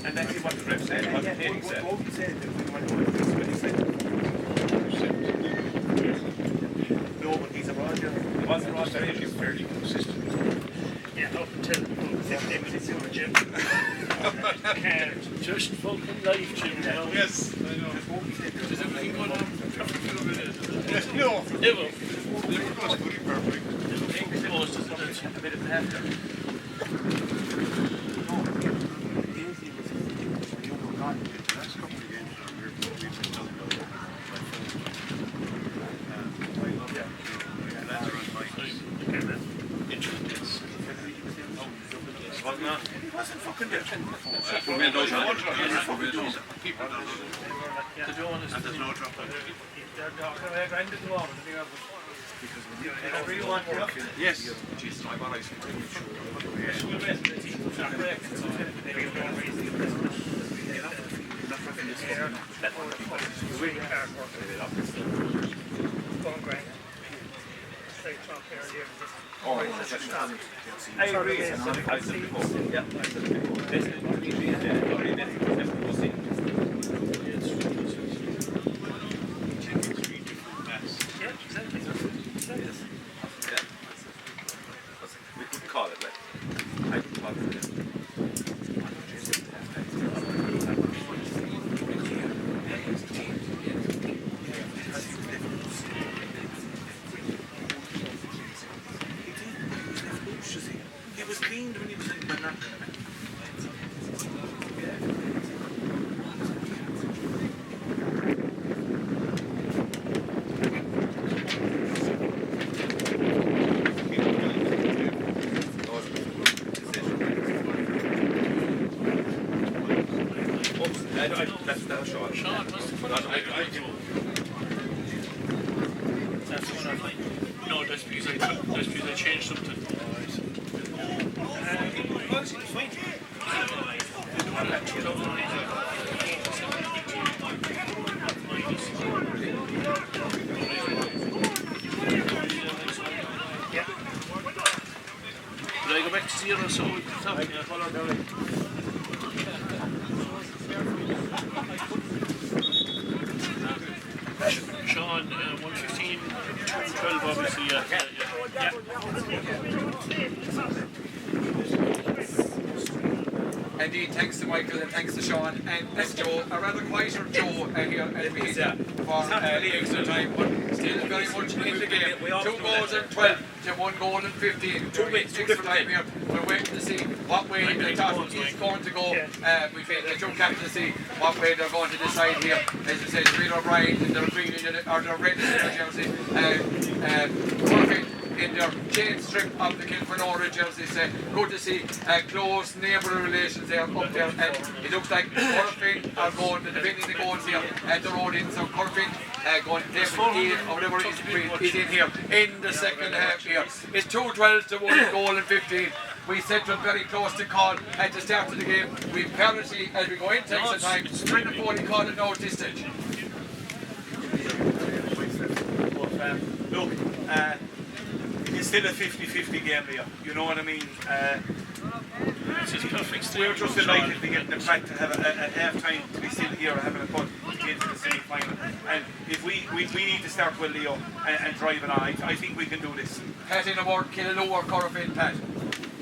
[SPEAKER 4] and that's what the rep said. What the heading said.
[SPEAKER 3] No, but he's a Roger.
[SPEAKER 4] He wasn't Roger.
[SPEAKER 5] He's fairly consistent. Yeah, up until 15 minutes in the gym. Can't just fucking life gym now.
[SPEAKER 3] Yes, I know.
[SPEAKER 5] Does everything go on traffic flow with it?
[SPEAKER 3] No.
[SPEAKER 5] Never.
[SPEAKER 3] Never goes pretty perfect.
[SPEAKER 5] Most of the
[SPEAKER 4] A bit of laughter.
[SPEAKER 3] Wasn't fucking there.
[SPEAKER 5] To do honest, and there's no drop on
[SPEAKER 3] Yes.
[SPEAKER 4] I agree. I said before. Yeah, I said before. This is what we did. We could call it like. I could call it.
[SPEAKER 3] not sure.
[SPEAKER 5] Sean must have put it like I do. That's one of mine. No, that's because I changed something. Honestly, it's fine. Yeah. Did I go back to 0 so we can tell me? Sean, 115, 212 obviously, yeah.
[SPEAKER 2] Indeed, thanks to Michael and thanks to Sean and Joe, a rather quieter Joe here as we hit for the extra time, but still very much in the game. 2 goals and 12 to 1 goal and 15. 2 extra time here. We're waiting to see what way the toss is going to go. We've been the Joe captain to see what way they're going to decide here. As you say, Street O'Brien and their green or their red jersey. Corofin in their chain strip of the Kilfernora jersey. Say good to see close neighbourly relations there up there, and it looks like Corofin are going, defending the goals here at the road in, so Corofin going David Ian or whatever it is in here in the second half here. It's 2-12 to 1 goal and 15. We set them very close to call at the start of the game. We penalty as we go into extra time. Brendan Foley called it now at this stage.
[SPEAKER 3] Look, it's still a 50-50 game here, you know what I mean?
[SPEAKER 5] It's just perfect.
[SPEAKER 3] We're just delighted to get the fact to have a half time to be still here having a punt into the semi-final. And if we need to start with Leo and drive it on, I think we can do this.
[SPEAKER 2] Pat in aboard Killaloo or Corofin, Pat?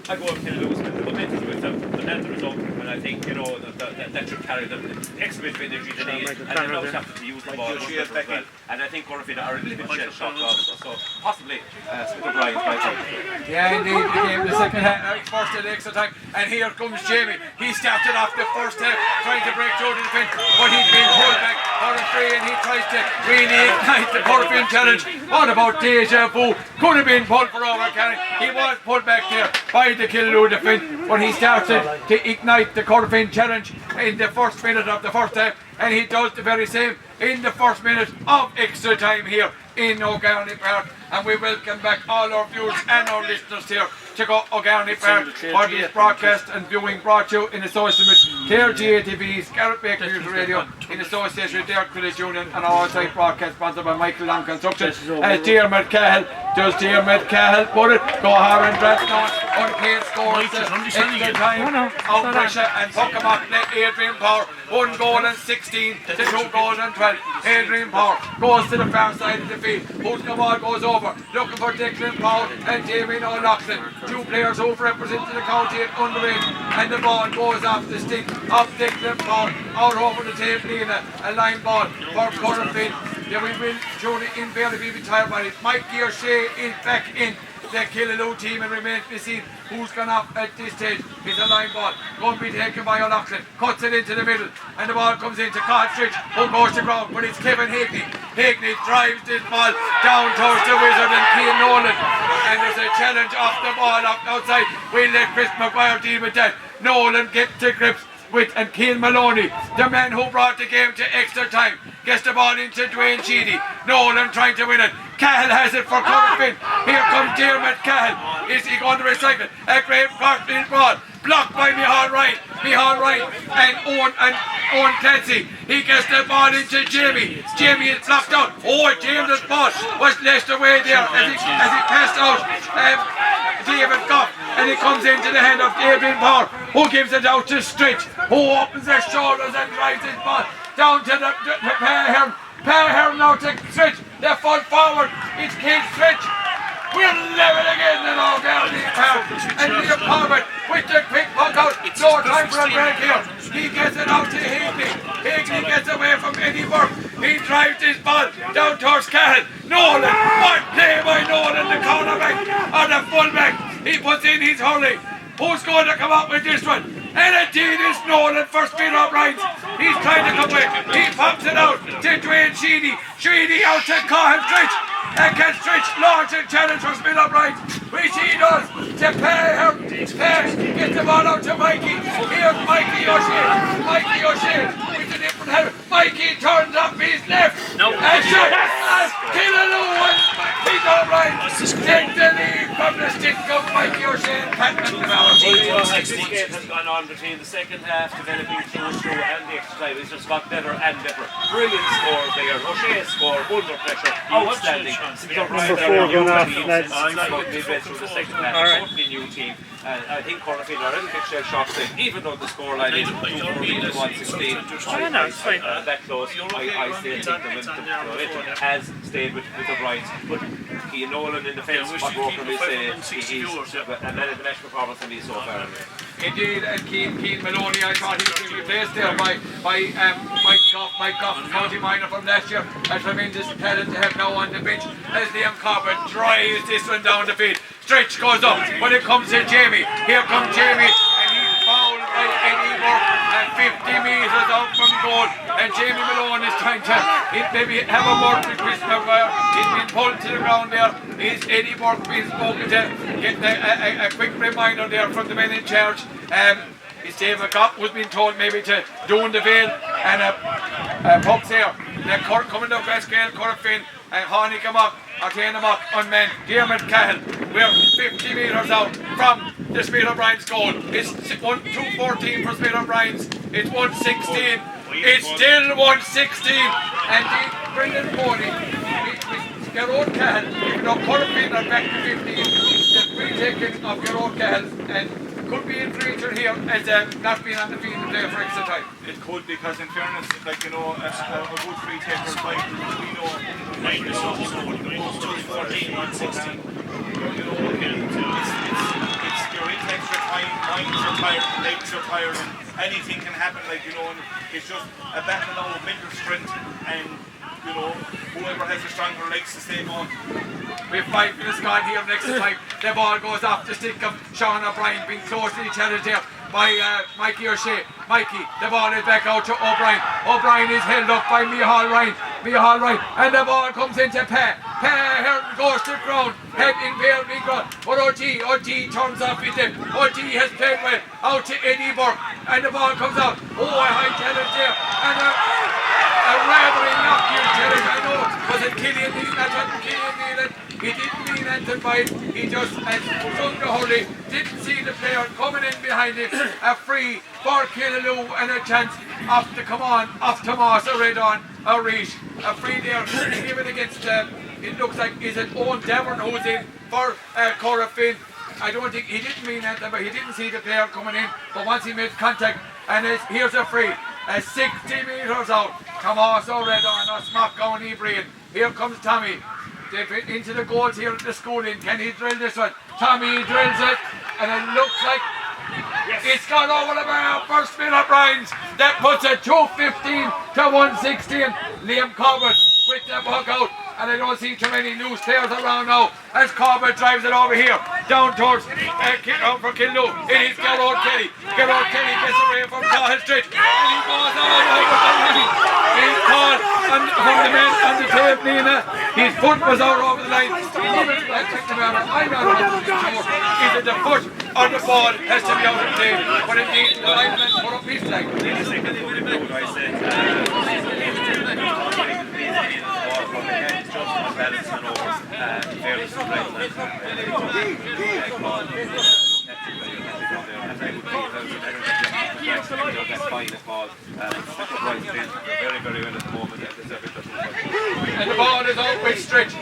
[SPEAKER 4] I go with Killaloo with the Momentous with them, but that's the result. And I think, you know, that should carry them the extra bit of energy they need, and they now have to use the ball as well. And I think Corofin are a little bit shell-shocked also, so possibly Smith O'Brien might take.
[SPEAKER 2] Yeah, indeed, the game, the second half, first at extra time, and here comes Jamie. He started off the first half trying to break through the defence, but he's been pulled back for a free, and he tries to really ignite the Corofin challenge. What about deja vu? Could have been pulled for overcarrying. He was pulled back there by the Killaloo defence, but he started to ignite the Corofin challenge in the first minute of the first half, and he does the very same in the first minute of extra time here in O'Garney Park. And we welcome back all our viewers and our listeners here to go O'Garney Park for this broadcast and viewing brought you in association with KRGA TV's Garrett Baker News Radio in association with Derek Village Union, and our on-site broadcast sponsored by Michael Long Construction. As Diarmid Cahill, does Diarmid Cahill put it, go hard and dress now, unpaid scores, extra time, out pressure and puck him up, let Adrian Power, 1 goal and 16 to 2 goals and 12. Adrian Power goes to the far side of the field, whose the ball goes over, looking for Declan Power and Damien O'Loughlin. 2 players who represent the county at underage, and the ball goes off the stick of Declan Power out over the table in a line ball for Corofin. Then we will surely invariably be tired by it. Mikey O'Shea is back in the Killaloo team and remains to be seen who's gone off at this stage. It's a line ball going to be taken by O'Loughlin, cuts it into the middle, and the ball comes into Cartridge, who goes to ground, but it's Kevin Hickney. Hickney drives this ball down towards the Wizard and Keane Nolan, and there's a challenge off the ball up outside. We'll let Chris Maguire deal with that. Nolan gets to grips with, and Keane Maloney, the man who brought the game to extra time, gets the ball into Dwayne Sheedy. Nolan trying to win it. Cahill has it for Corofin. Here comes Diarmid Cahill. Is he going to recycle? A great crossfield ball. Blocked by Micheál Ryan. Micheál Ryan and Owen Clancy. He gets the ball into Jamie. Jamie is blocked out. Oh, James's ball was lashed away there as he passed out David Goff. And it comes into the hand of Adrian Power, who gives it out to Stritch, who opens his shoulders and drives his ball down to the Pearhearn. Pearhearn now to Stritch. They fall forward. It's Keith Stritch. We're level again in O'Garney Park. And Liam Corbett with the quick puck out. No time for a break here. He gets it out to Higney. Higney gets away from Eddie Burke. He drives his ball down towards Cahill. Nolan. What play by Nolan, the cornerback or the fullback. He puts in his hurley. Who's going to come up with this one? And indeed it's Nolan for Smith O'Brien. He's trying to come away. He pops it out to Dwayne Sheedy. Sheedy out to Cahill Stritch. And can Stritch launch and challenge for Smith O'Brien, which he does to Pearhearn. Pearhearn gets the ball out to Mikey. Here's Mikey O'Shea. Mikey O'Shea with a different header. Mikey turns up his left.
[SPEAKER 5] No.
[SPEAKER 2] And shot. Killaloo and Peter O'Brien take the lead from the stick of Mikey O'Shea and Pat McNamara.
[SPEAKER 4] This game has gone on between the second half, developing through and the extra time. It's just got better and better. Brilliant score there. O'Shea score under pressure. Outstanding.
[SPEAKER 5] Number 4 going off, lads.
[SPEAKER 4] Midway through the second half. Totally new team. I think Corofin are a little bit shell-shocked then, even though the scoreline is 2-14 to 116.
[SPEAKER 5] Oh, no, it's fine.
[SPEAKER 4] That close, I still think the momentum has stayed with the Bryants. But Keane Nolan in defence, what Walker will say, he's a man of the match performance for me so far.
[SPEAKER 2] Indeed, and Keane Maloney, I thought he was being replaced there by Mike Goff, County Minor from last year. A tremendous talent to have now on the bench as Liam Corbett drives this one down the field. Stretch goes up, but it comes to Jamie. Here comes Jamie, and he's fouled by Eddie Burke at 50 metres out from goal. And Jamie Malone is trying to maybe have a word with Chris McGuire. He's been pulled to the ground there. Is Eddie Burke being spoken to? Getting a quick reminder there from the men in charge. Is Dave McGough was being told maybe to doon the veil and a puck there. Then Kurt coming up as scale, Corofin and Honey come up, or Tane them up, unmen, Diarmid Cahill. We're 50 metres out from the Smith O'Brien's goal. It's 2-14 for Smith O'Brien's. It's 116. It's still 116. And Brendan Foley, Gerard Cahill, even though Corofin are back to 15, the free taking of Gerard Cahill and could be in future here as not being on the field to play for extra time.
[SPEAKER 3] It could, because in fairness, like, you know, a good free taker, like we know, minus 2-14, 116. You know, it's you're in extra time, minds are tired, legs are tired, and anything can happen. Like, you know, and it's just a battle now of mental strength, and you know, whoever has the stronger legs to stay going.
[SPEAKER 2] We have 5 minutes gone here next time. The ball goes off the stick of Sean O'Brien, being closely challenged here by Mikey O'Shea. Mikey, the ball is back out to O'Brien. O'Brien is held up by Micheál Ryan. And the ball comes into Pa. Pa goes to the ground. Head in bare big ground. But OG turns off his lip. OG has played well. Out to Eddie Burke. And the ball comes out. Oh, a high challenge there. And a rather innocuous challenge, I know. Was it Killian Neal? That wasn't Killian Neal. He didn't mean anything by it. He just, as Sunga Hurley, didn't see the player coming in behind him. A free for Killaloo and a chance off to come on, off Tomas or Redon or Reach. A free there given against, it looks like, is it Owen Devon who's in for Corofin. I don't think, he didn't mean anything, but he didn't see the player coming in. But once he made contact, and here's a free. 60 metres out. Tomas or Redon or Smock going Ibrian. Here comes Tommy. They've been into the goals here at the schooling. Can he drill this one? Tommy drills it, and it looks like it's gone over the bar for Smith O'Brien's. That puts it 2-15 to 116. Liam Corbett with the puck out, and I don't see too many loose players around now as Corbett drives it over here down towards for Killaloo. It is Gerard Kelly. Gerard Kelly gets away from Cahill Street, and he goes out over the line. He's called from the man on the tape, Nina. His foot was out over the line. I'm not 100% sure. Either the foot or the ball has to be out of play. But indeed, the lineman put up his leg.
[SPEAKER 4] Very well at the moment.
[SPEAKER 2] And the ball is out with Stretch,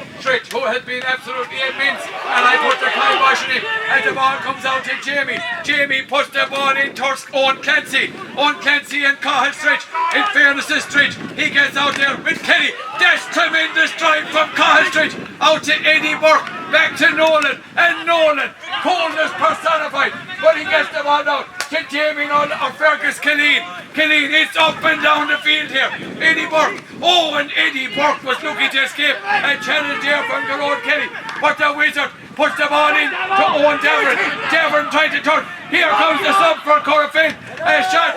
[SPEAKER 2] who has been absolutely immense. And I put the kibosh in it. And the ball comes out to Jamie. Jamie puts the ball in towards Owen Clancy. Owen Clancy and Cahill Stretch. In fairness to Stretch, he gets out there with Kelly. That's tremendous drive from Cahill Stretch. Out to Eddie Burke. Back to Nolan. And Nolan, coolness personified. But he gets the ball out to Jamie Nolan or Fergus Killeen. Killeen, it's up and down the field here. Eddie Burke. Oh, and Eddie Burke was looking to escape. A challenge here from Gerard Kelly. But the Wizard puts the ball in to Owen Devon. Devon trying to turn. Here comes the sub for Corofin. A shot.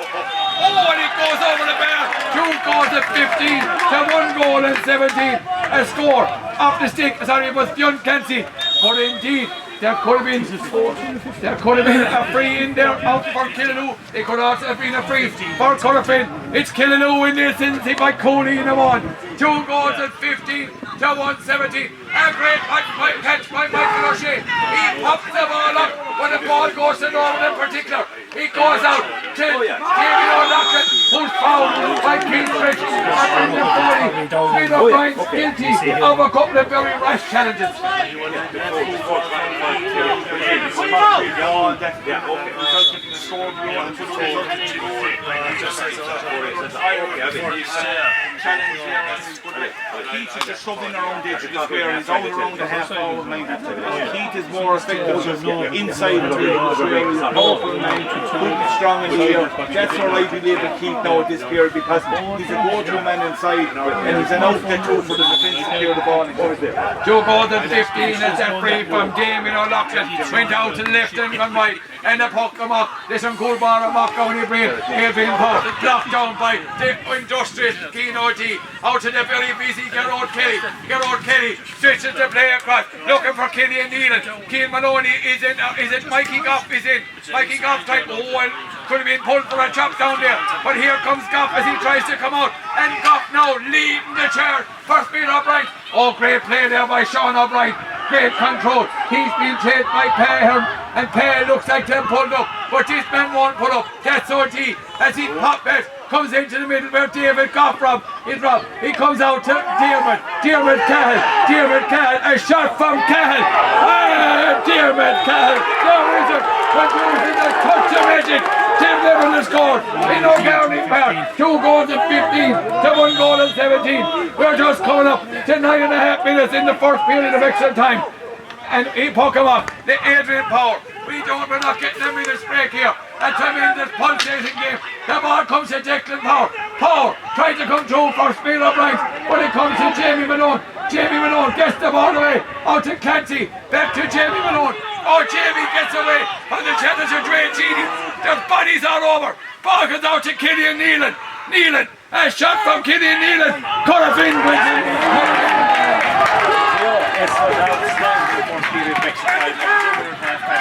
[SPEAKER 2] Oh, and it goes over the bar. 2 goals at 15 to 1 goal and 17. A score off the stick. Sorry, it was Fionn Clancy. But indeed, There could have been a free in there out for Killaloo. It could also have been a free for Corofin. It's Killaloo in this instance by Cooley in the one. 2 goals at 15 to 117. A great catch by Michael O'Shea. He pops the ball up when the ball goes to Norman in particular. He goes out to Jamie O'Loughlin, who's fouled by Kingsbridge at the 40. Smith O'Brien's guilty of a couple of very rash challenges.
[SPEAKER 3] Keith is just shoving around the edge of the square. He's out around the half-hour line. Keith is more effective inside the square. He's a powerful man, strong in the air. That's all I believe that Keith now at this period, because he's a go-to man inside and he's an outlet too for the defence to clear the ball and goes there.
[SPEAKER 2] 2 goals at 15. It's a free from Damien O'Loughlin. Went out to the left and one right. And the puck come up. There's some good ball of mock down the brain. Adrian Poe blocked down by the industrious Keane O.T. Out to the very busy Gerard Kelly. Gerard Kelly stretches the play across, looking for Kelly and Nealon. Keane Maloney is in. Is it Mikey Goff is in? Mikey Goff type. Oh, and could have been pulled for a chop down there. But here comes Goff as he tries to come out. And Goff now leading the chair for Smith O'Brien. Oh, great play there by Sean O'Brien. Great control. He's been chased by Pearl, and Pearl looks like them pulled up, but this man won't pull up. That's O.T. as he popped it, comes into the middle where David Goff is robbed. He comes out to Diarmuid Cahill, a shot from Cahill. Diarmuid Cahill, there is it, producing a touch of magic. Tim Neville has scored in O'Garney Park. 2 goals at 15 to 1 goal at 17. We're just coming up to 9.5 minutes in the first period of extra time. And he puck him up. The Adrian Power. We're not getting a minute's break here. A tremendous pulsating game. The ball comes to Declan Power. Power tries to come through for Smith O'Brien, but it comes to Jamie Malone. Jamie Malone gets the ball away. Out to Clancy. Back to Jamie Malone. Oh, Jamie gets away from the challenge of Dwayne Genie. There's bodies all over. Ball goes out to Killian Nealon. Nealon, a shot from Killian Nealon. Corofin wins it.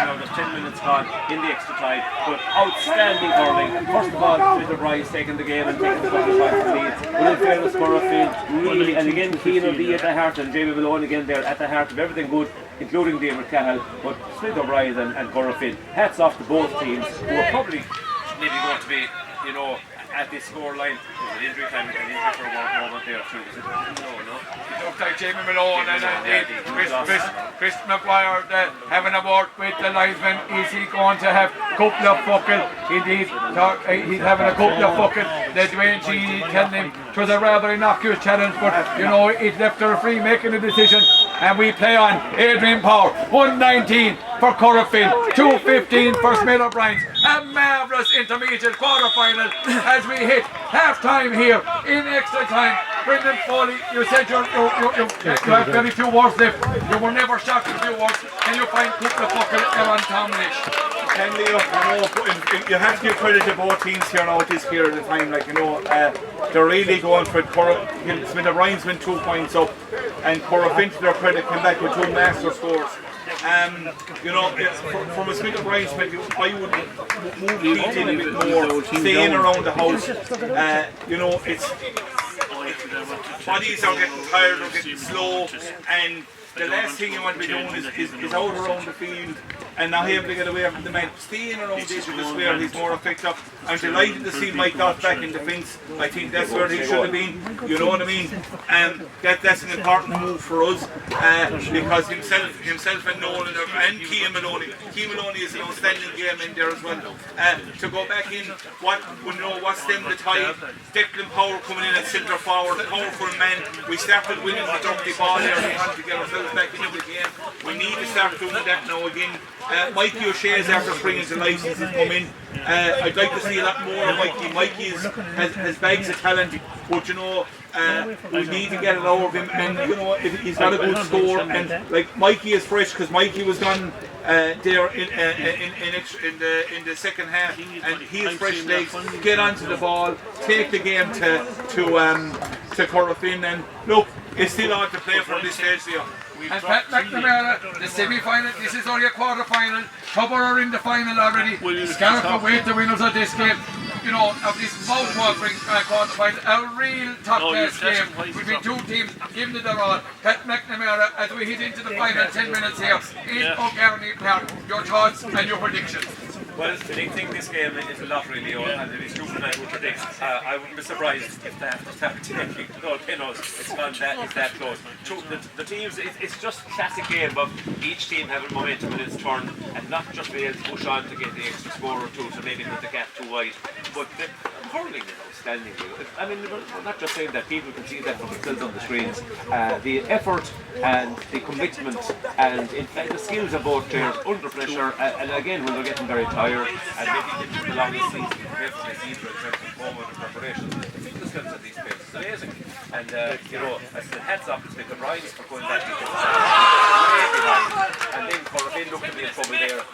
[SPEAKER 4] There's 10 minutes gone in the extra time, but outstanding hurling. First of all, Smith O'Brien's taking the game and taking the shots from Leeds. But in fairness, Corofin really, and again, Keane will be at the heart, and Jamie Malone again there at the heart of everything good, including Diarmuid Cahill. But Smith O'Brien and Corofin, hats off to both teams, who are probably maybe going to be, you know, at this score line. There's an injury time, an injury for one moment there too. No.
[SPEAKER 2] It looks like Jamie Malone and Chris McGuire having a word with the linesman. Is he going to have a couple of buckets? Indeed, he's having a couple of buckets. The Dwayne Genie telling him it was a rather innocuous challenge, but you know, it left the referee making a decision. And we play on Adrian Power. 119 for Corofin, 215 for Smith O'Brien's. A marvellous intermediate quarter-final as we hit half-time here in extra time. Brendan Foley, you said you have very few words left. You were never shocked with few words. Can you find Cooper Buckle and Tomlish?
[SPEAKER 3] And you have to give credit to both teams here now at this period of time. Like, you know, they're really going for it. Smith O'Brien's been 2 points up, and Corofin, to their credit, came back with 2 master scores. You know, from a Smith O'Brien's perspective, I would move Keith in a bit more, stay in around the house. You know, bodies are getting tired, they're getting slow, and the last thing you want to be doing is out around the field and not able to get away from the man. Staying around the edge of the square, he's more effective. I'm delighted to see Mike Goff back in defence. I think that's where he should have been, you know what I mean? That's an important move for us, because himself and Nolan and Keane Maloney is an outstanding game in there as well. To go back in, what's stemmed the tide? Declan Power coming in at centre forward, powerful man. We started winning the dirty ball there, we had to get ourselves back into the game. We need to start doing that now again. Mikey O'Shea's after springing to license has come in. I'd like to see a lot more of Mikey. Mikey has bags of talent, but you know, we need to get it out of him. And you know, he's got a good score. And like Mikey is fresh because Mikey was gone there in the second half, and he has fresh legs. Get onto the ball, take the game to Corofin, and look. It's still on to play for this stage here.
[SPEAKER 2] And Pat McNamara, the semi-final, this is only a quarter-final. Tubber are in the final already. Scariff await the winners of this game. You know, of this mouth-watering quarter-final. A real top-class game between two teams giving it their all. Pat McNamara, as we hit into the final 10 minutes here in O'Garney Park. Your thoughts and your predictions.
[SPEAKER 4] Well, predicting this game is a lot really, and it is true tonight would predict. I wouldn't be surprised if that taking no pinos, it's gone that close. The teams, it's just a classic game of each team having momentum in its turn and not just be able to push on to get the extra score or two, so maybe put the gap too wide. But the hurling is outstanding. I mean, we're not just saying that, people can see that from themselves on the screens. The effort and the commitment and in fact the skills of both players under pressure, and again when they're getting very tired and maybe they the longest season compared to this either in terms of forward and preparation. The fitness levels of these players is amazing, and you know, I said hats off to the Ryans for going back to way behind, and then Corofin looked to be in trouble there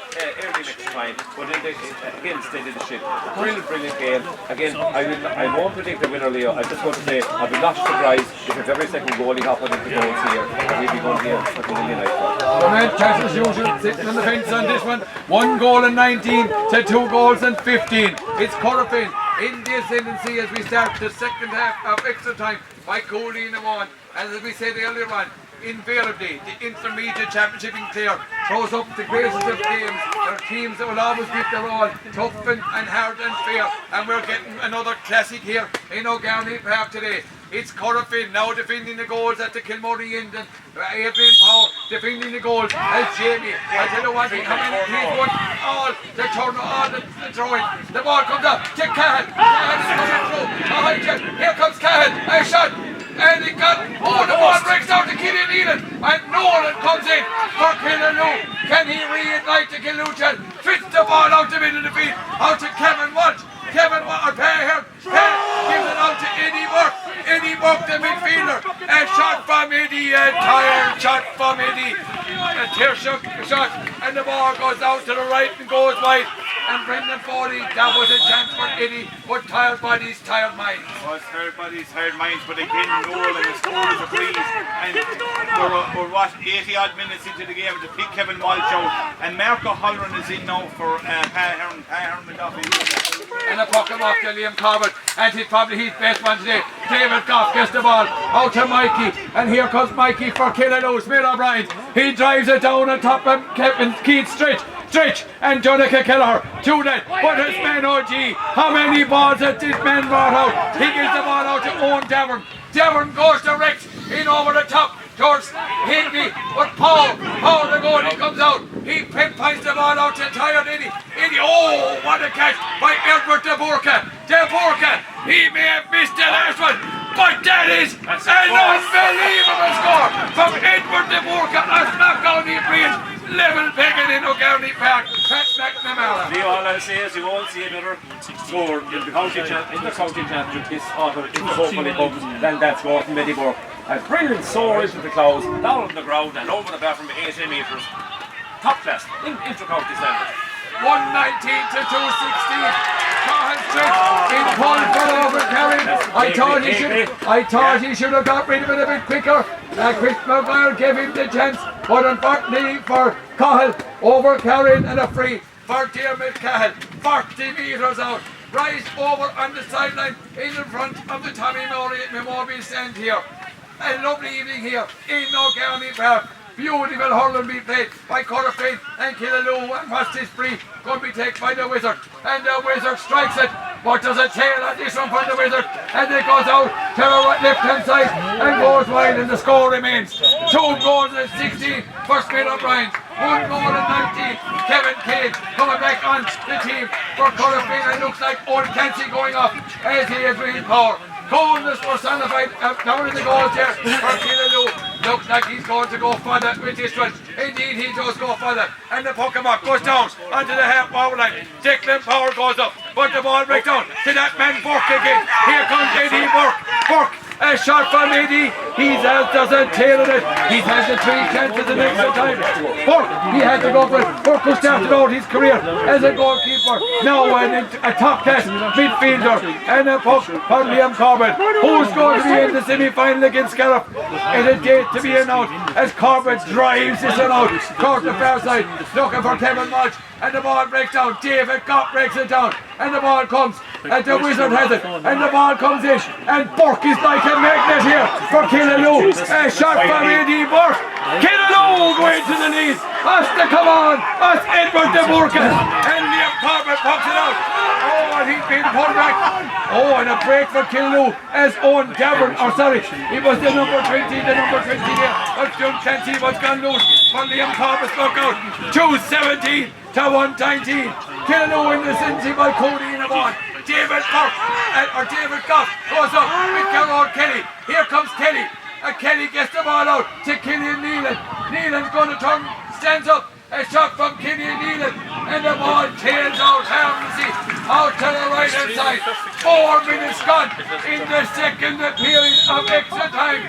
[SPEAKER 4] early next time, but then they again steadied the ship. Brilliant game. Again, I won't predict the winner, Leo. I just want to say I'd be not surprised if every second goalie happened into goals here, and we'd be going here for the million night.
[SPEAKER 2] The man, as usual, sitting on the fence on this one. 1 goal and 19 to 2 goals and 15. It's Corofin in the ascendancy as we start the second half of extra time by Cooley in the one. And as we said earlier on, invariably the intermediate championship in Clare throws up the greatest of games. There are teams that will always give their all, tough and hard and fair. And we're getting another classic here in O'Garney Park today. It's Corofin now defending the goals at the Kilmurray end, and Adrian Power defending the goals as Jamie. I tell you one thing, how many he's won all the turn, all the throwing. The ball comes up to Cahan. Cahan is coming through. Here comes Cahan. A shot. And he got, the ball breaks down to Killian Elan, and Nolan comes in for Killaloo. Can he reignite the Killuchan? Fits the ball out the middle of the field, out to Kevin Walsh. Kevin Walsh, gives it out to Eddie Burke, the midfielder. A shot from Eddie, a tired shot from Eddie. A tear shot, and the ball goes out to the right and goes wide. And Brendan Foley, that was a chance for Eddie, but tired bodies, tired minds.
[SPEAKER 3] Well, it's tired bodies, tired minds, but again, Noel and the score is a breeze. And we're what, 80 odd minutes into the game to pick Kevin Walsh out. And Marco Holleran is in now for Pat McDuffie.
[SPEAKER 2] And a puck him off to Liam Corbett, and he's probably his best man today. David Goff gets the ball out to Mikey, and here comes Mikey for Killaloo. Smith O'Brien, he drives it down on top of Kevin Keith Stretch, and Jonica Kelleher to that. But his man OG, how many balls has this man brought out? He gives the ball out to Owen Devon. Devon goes to Rex in over the top towards Higby, but Paul the goal, he comes out. He pinpoints the ball out to tired Eddie. Oh, what a catch by Edward De Burka. He may have missed the last one, but that is an unbelievable score from Edward De Burka. A knockout in range, level pegging in O'Garney Park. Pat McNamara.
[SPEAKER 4] Leo, all I'll say is you won't see another score in the county championship this autumn, hopefully comes, than that score from Eddie Burke. A brilliant soar into the clouds, down on the ground and over the bar from 80 metres. Top class, inter-county standards.
[SPEAKER 2] 119 to 216. Cahan Stretch in pull for over carrying. I thought he should have got rid of it a bit quicker. Chris McGuire gave him the chance, but unfortunately for Cahill, over carrying and a free for Dermot Cahill. 40 metres out. Rise over on the sideline in front of the Tommy Murray Memorial stand here. A lovely evening here in O'Garney Park. Beautiful hurling being played by Corofin and Killaloo, and what's this free going to be taken by the Wizard, and the Wizard strikes it, but there's a tail on this one for the Wizard, and it goes out to the left hand side and goes wide, and the score remains 2 goals and 16 for Smith O'Brien, 1 goal and 19. Kevin Cade coming back on the team for Corofin, and looks like Old Clancy going off as he is with power. Coolness personified down in the goals here for Killaloo. Looks like he's going to go further with this one. Indeed, he does go further. And the Pokemon goes down onto the half power line. Declan Power goes up, but the ball breaks down to that man Burke again. Here comes Eddie Burke. A shot from Eddie. He doesn't tail it. He has the 3 chances the next time. Burke, he had to go for it. Burke who started out his career as a goalkeeper. Now a top class midfielder and a puck for Liam Corbett. Who's going to be in the semi-final against Scariff? It is date to be announced as Corbett drives this one out. Court the far side, looking for Kevin Mulch. And the ball breaks down. David Gott breaks it down. And the ball comes. And the Wizard has it. And the ball comes in. And Burke is like a magnet here for Killaloo. A shot from A.D. Burke. Killaloo going to the lead. Us to come on. Us Edward de Burke. And Liam Corbett pops it out. Oh, and he's been pulled back. Oh, and a break for Killaloo as Owen Davern. Oh, sorry. It was the number 20 there. But Jim Clancy was gone loose for Liam Corbett's lookout. 2-17. To 119. Killaloo in the Cincy by Cody in the ball. David Goff goes up with Gerard Kelly. Here comes Kelly. And Kelly gets the ball out to Killian Nealon. Nealon's going to turn, stands up. A shot from Killian Nealon. And the ball tails out harmlessly out to the right hand side. 4 minutes gone in the second period of extra time.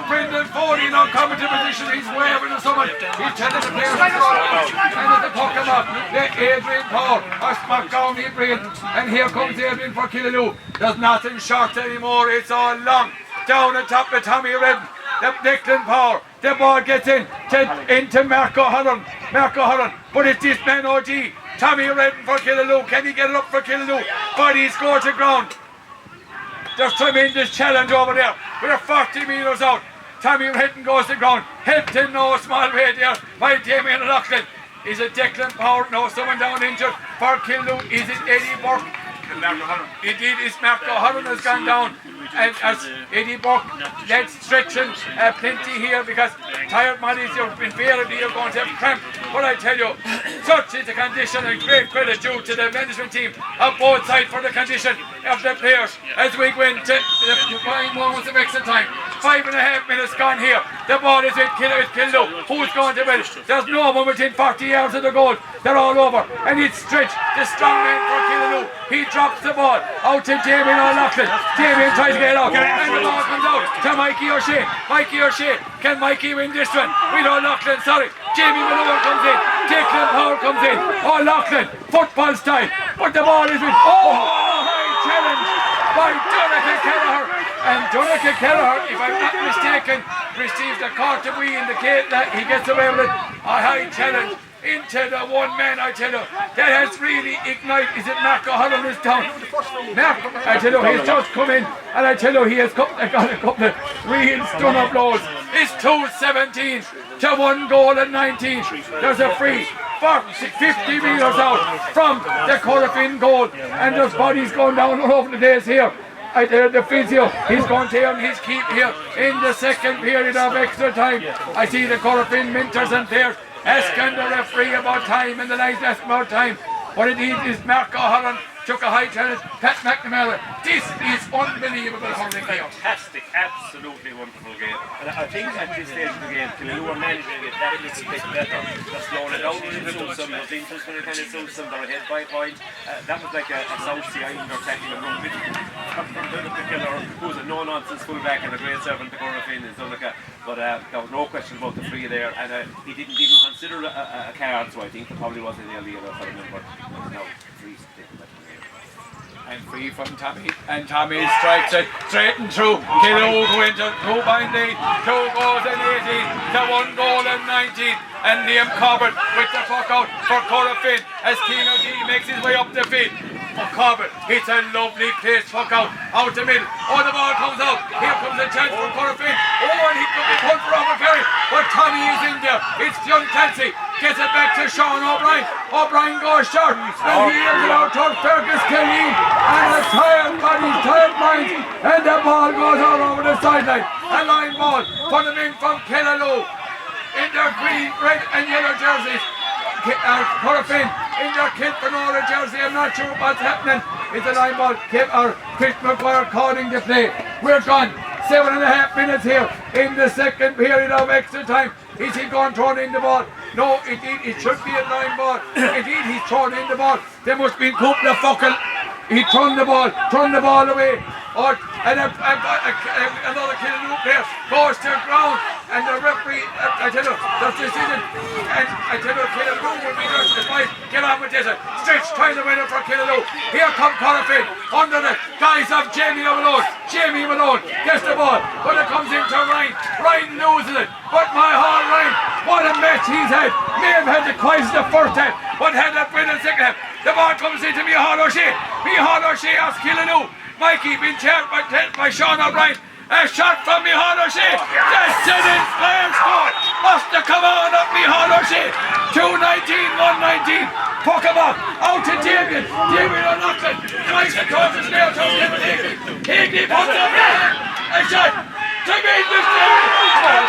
[SPEAKER 2] Brendan Foley now coming to position. He's waving to someone. He's telling the players to go out. And at the puck him up, the Adrian Paul or SmackDown Adrian. And here comes Adrian for Killaloo. There's nothing short anymore. It's all long. Down on top of Tommy Redden. The Declan Power. The ball gets into Marco Holland. But it's this man OG. Tommy Redden for Killaloo. Can he get it up for Killaloo? But he scores to ground. There's tremendous challenge over there. We're 40 metres out. Tommy Redden goes to ground. Helped in no small way there by Damien Loughlin. Is it Declan Power? No, someone down injured for Killaloo. Is it Eddie Burke? Indeed, it's Marco Holland has gone down. And as Eddie Burke, that's stretching plenty here because tired bodies invariably are going to have cramp. But I tell you, such is the condition, and great credit due to the management team of both sides for the condition of the players as we go into the fine moments of extra time. 5.5 minutes gone here. The ball is with Killaloo. Who's going to win? There's no one within 40 yards of the goal. They're all over. And it's Stretch, the strong man for Killaloo. He drops the ball out to Damien O'Loughlin. Damien tries to get out. And the ball comes out to Mikey O'Shea. Mikey O'Shea. Can Mikey win this one? With O'Loughlin, sorry. Jamie Malone comes in. Declan Power comes in. O'Loughlin, football style. But the ball is with. Oh, high challenge by Donnacha Kelleher. And Donnacha Kelleher, if I'm not mistaken, receives a court of we indicate that he gets away with it. A high challenge into the one man, I tell you, that has really ignited. Is it Marco Holland is down? Marco, I tell you, he's just come in, and I tell you, he has got a couple of real stunner blows. It's 2-17 to 1 goal and 19. There's a free 50 metres out from the Corofin goal, and there's bodies going down all over the place here. I tell you, the physio, he's going to earn his keep here in the second period of extra time. I see the Corofin mentors and players asking the referee about time, and the lads asking about time. What it is Marco Holland took a high challenge. Pat McNamara. This is unbelievable hurling game.
[SPEAKER 4] Fantastic, absolutely wonderful game. And I think at this stage of the game, Killaloo are managing it that little bit better. They're slowing it down when it suits them, they're interest when it kind of suits them, they're ahead by a point. That was like a South Sea Islander tackling a rugby. The killer, who's a no-nonsense fullback and a great servant to Corofin and stuff like that. But there was no question about the free there, and he didn't even consider a card, so I think there probably wasn't the idea if I remember. No, free stick.
[SPEAKER 2] And free from Tommy, and Tommy strikes it straight and through. Killaloo go into 2-point lead, 2 goals and 18 to 1 goal and 19. And Liam Corbett with the puck out for Corofin as Keno G makes his way up the field. For Corbett, it's a lovely place, puck out the middle. Oh, the ball comes out. Here comes a chance for Corofin. Oh, and he could be put for Robert Perry, but Tommy is in there. It's John Clancy. Gets it back to Sean O'Brien. O'Brien goes short, and he is it out to Fergus Kelly. And a tired body, tired minds, and the ball goes all over the sideline. A line ball for the men from Killaloo in their green, red, and yellow jerseys. Corofin in their Kent Benora jersey. I'm not sure what's happening. It's a line ball. Chris McGuire calling the play. We're gone. 7.5 minutes here in the second period of extra time. Is he going to throw in the ball? No, indeed, it should be a line ball. Indeed, he's thrown in the ball. There must be a couple of fucking. He thrown the ball away. Or and another Killaloo player goes to the ground, and the referee, I tell you, there's decision, and I tell you, Killaloo will be there to the fight. Get on with this. Stretch trying to win it for Killaloo. Here come Corofin under the guise of Jamie Malone. Jamie Malone gets the ball, but it comes into Ryan. Ryan loses it, but my heart, Ryan, what a match he's had. May have had the quietest the first half, but had that brilliant second half. The ball comes into Micheál O'Shea. Micheál O'Shea asks Killaloo. Mikey being chaired by Sean O'Brien. A shot from Micheál O'Shea. That's an inspired score. Must have come on up Micheál O'Shea. 2-19, 1-19. Puck him up. Out to Damien. Damien O'Loughlin. Tries to toss his nail to Higley. Higley puts up a shot. Tremendous Damien.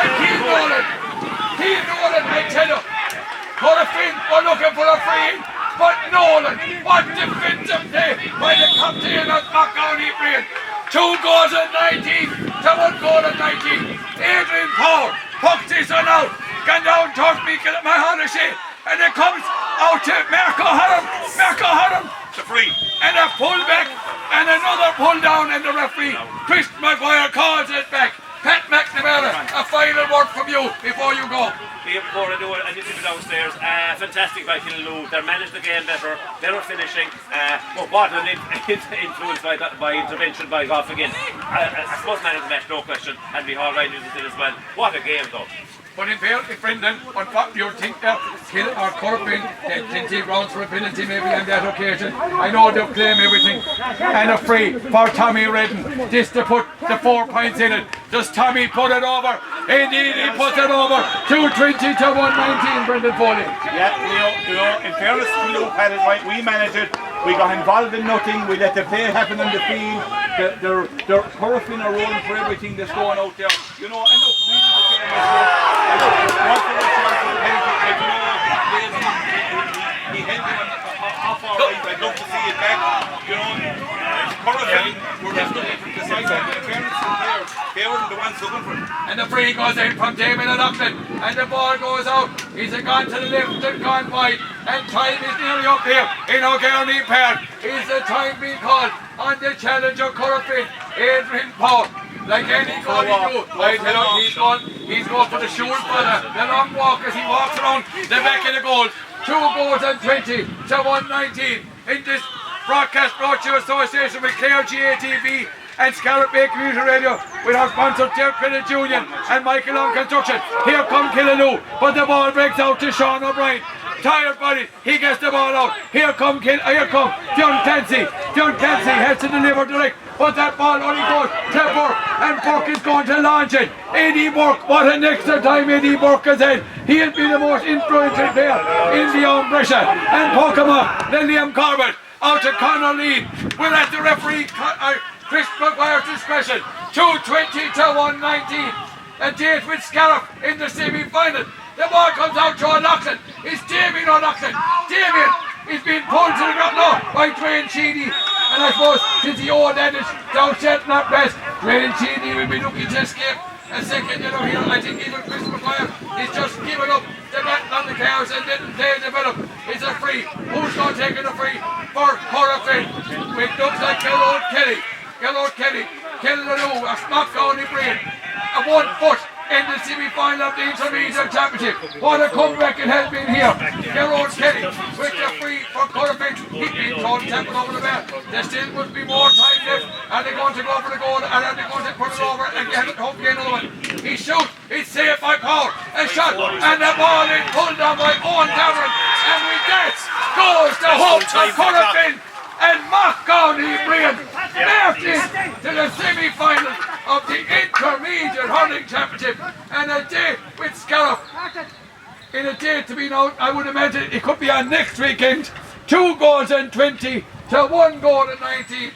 [SPEAKER 2] And Keith Nolan. Keith Nolan, I tell you. Corofin were looking for a free. But Nolan, what defensive play by the captain of County Brain. 2 goals in 19 to 1 goal in 19. Adrian Power pucks this one out. Gone down towards Micheál O'Shea. And it comes out to Marco Huram. Marco Huram.
[SPEAKER 3] The free.
[SPEAKER 2] And a pull back. And another pull down. And the referee, Chris Maguire, calls it back. Pat McNamara, a final word from you before you go.
[SPEAKER 4] Before I do it, I just leave it downstairs. Fantastic by Killaloo. They managed the game better. Better finishing. But what an influence by intervention by Goff again. I suppose man of the match, no question. And Micheál Ryan did it as well. What a game though.
[SPEAKER 2] But in fairness, Brendan, on what you think that Corofin, they take rounds for a penalty maybe on that occasion. I know they'll claim everything. And a free for Tommy Redden. This to put the 4 points in it. Does Tommy put it over? Indeed, he puts it over. 2-20 to 1-19, Brendan Foley.
[SPEAKER 3] Yeah, you know, in fairness to Luke had it right, we managed it. We got involved in nothing, we let the play happen on the field. They're Corofin are rolling for everything that's going out there. You know, and look, we did the same as well. He held him off our right, I'd love to see it back. You know, Corofin were just looking for the side, and in fairness to the players, they were the ones looking for it.
[SPEAKER 2] And the free goes in from Damien O'Loughlin, and the ball goes out. He's gone to the left and gone wide, and time is nearly up here in O'Garney Park. Is the time being called on the challenger Corofin, Adrian Power. Like any goal he do, I tell you, he's going for the shoot for the long walk as he walks around the back of the goal. 2 goals and 20 to 119 in this broadcast brought to you in association with KRGA TV and Scarlet Bay Community Radio with our sponsor Derek Credit Union and Michael on Construction. Here come Killaloo, but the ball breaks out to Sean O'Brien. Tired body, he gets the ball out. Here come John Clancy. John Clancy has to deliver direct, but that ball only goes to Burke, and Burke is going to launch it. Eddie Burke, what an extra time Eddie Burke has had. He has been the most influential player in the Brescia. And Pokemon, then Liam Corbett, out to Conor Lee. We're at the referee, Chris Maguire's discretion. 2-20 to 119. A date with Scariff in the semi-final. The ball comes out to O'Loughlin. It's Damien O'Loughlin. Damien is being pulled to the ground now by Dwayne Cheney. And I suppose since the old adage, thou shalt not pass, Dwayne Cheney will be looking to escape. A second yellow here, I think even Chris Maguire is just giving up the battle on the cars and didn't play develop. It's a free. Who's going to take it a free? For Corofin. It looks like Gellard Kelly. Killaloo, a Smock County Brain. A 1 foot in the semi-final of the Intermediate Championship. What a comeback it has been here. Gellard Kelly with the free for Corofin. He's been thrown tackle over the bar. There still must be more time left. Are they going to go for the goal? And are they going to put it over and get it home again? Another one. He shoots. He's saved by Power. A shot. And the ball is pulled down by Owen Cameron. And with that goes the home for Corofin. And Mock County Brain marching to the semi-final of the Intermediate Hurling Championship, and a day with Scariff. In a day to be known, I would imagine it could be on next weekend. 2 goals and 20 to 1 goal and 19.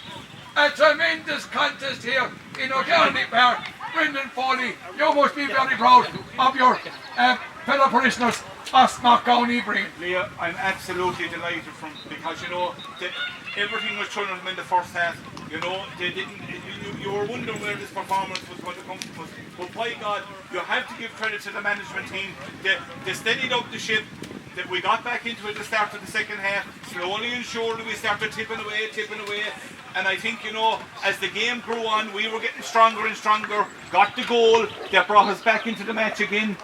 [SPEAKER 2] A tremendous contest here in O'Garney Park. Brendan Foley, you must be very proud of your fellow parishioners of Smock County Brain.
[SPEAKER 3] Leah, I'm absolutely delighted because you know everything was thrown at them in the first half. You know, they didn't. You were wondering where this performance was going to come from. But by God, you have to give credit to the management team. They steadied up the ship. That we got back into it at the start of the second half. Slowly and surely we started tipping away. And I think, you know, as the game grew on, we were getting stronger and stronger. Got the goal that brought us back into the match again.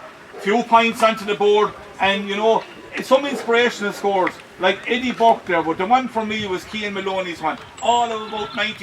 [SPEAKER 3] Few points onto the board, and you know, some inspirational scores like Eddie Burke there, but the one for me was Cian Maloney's one. All of about 90.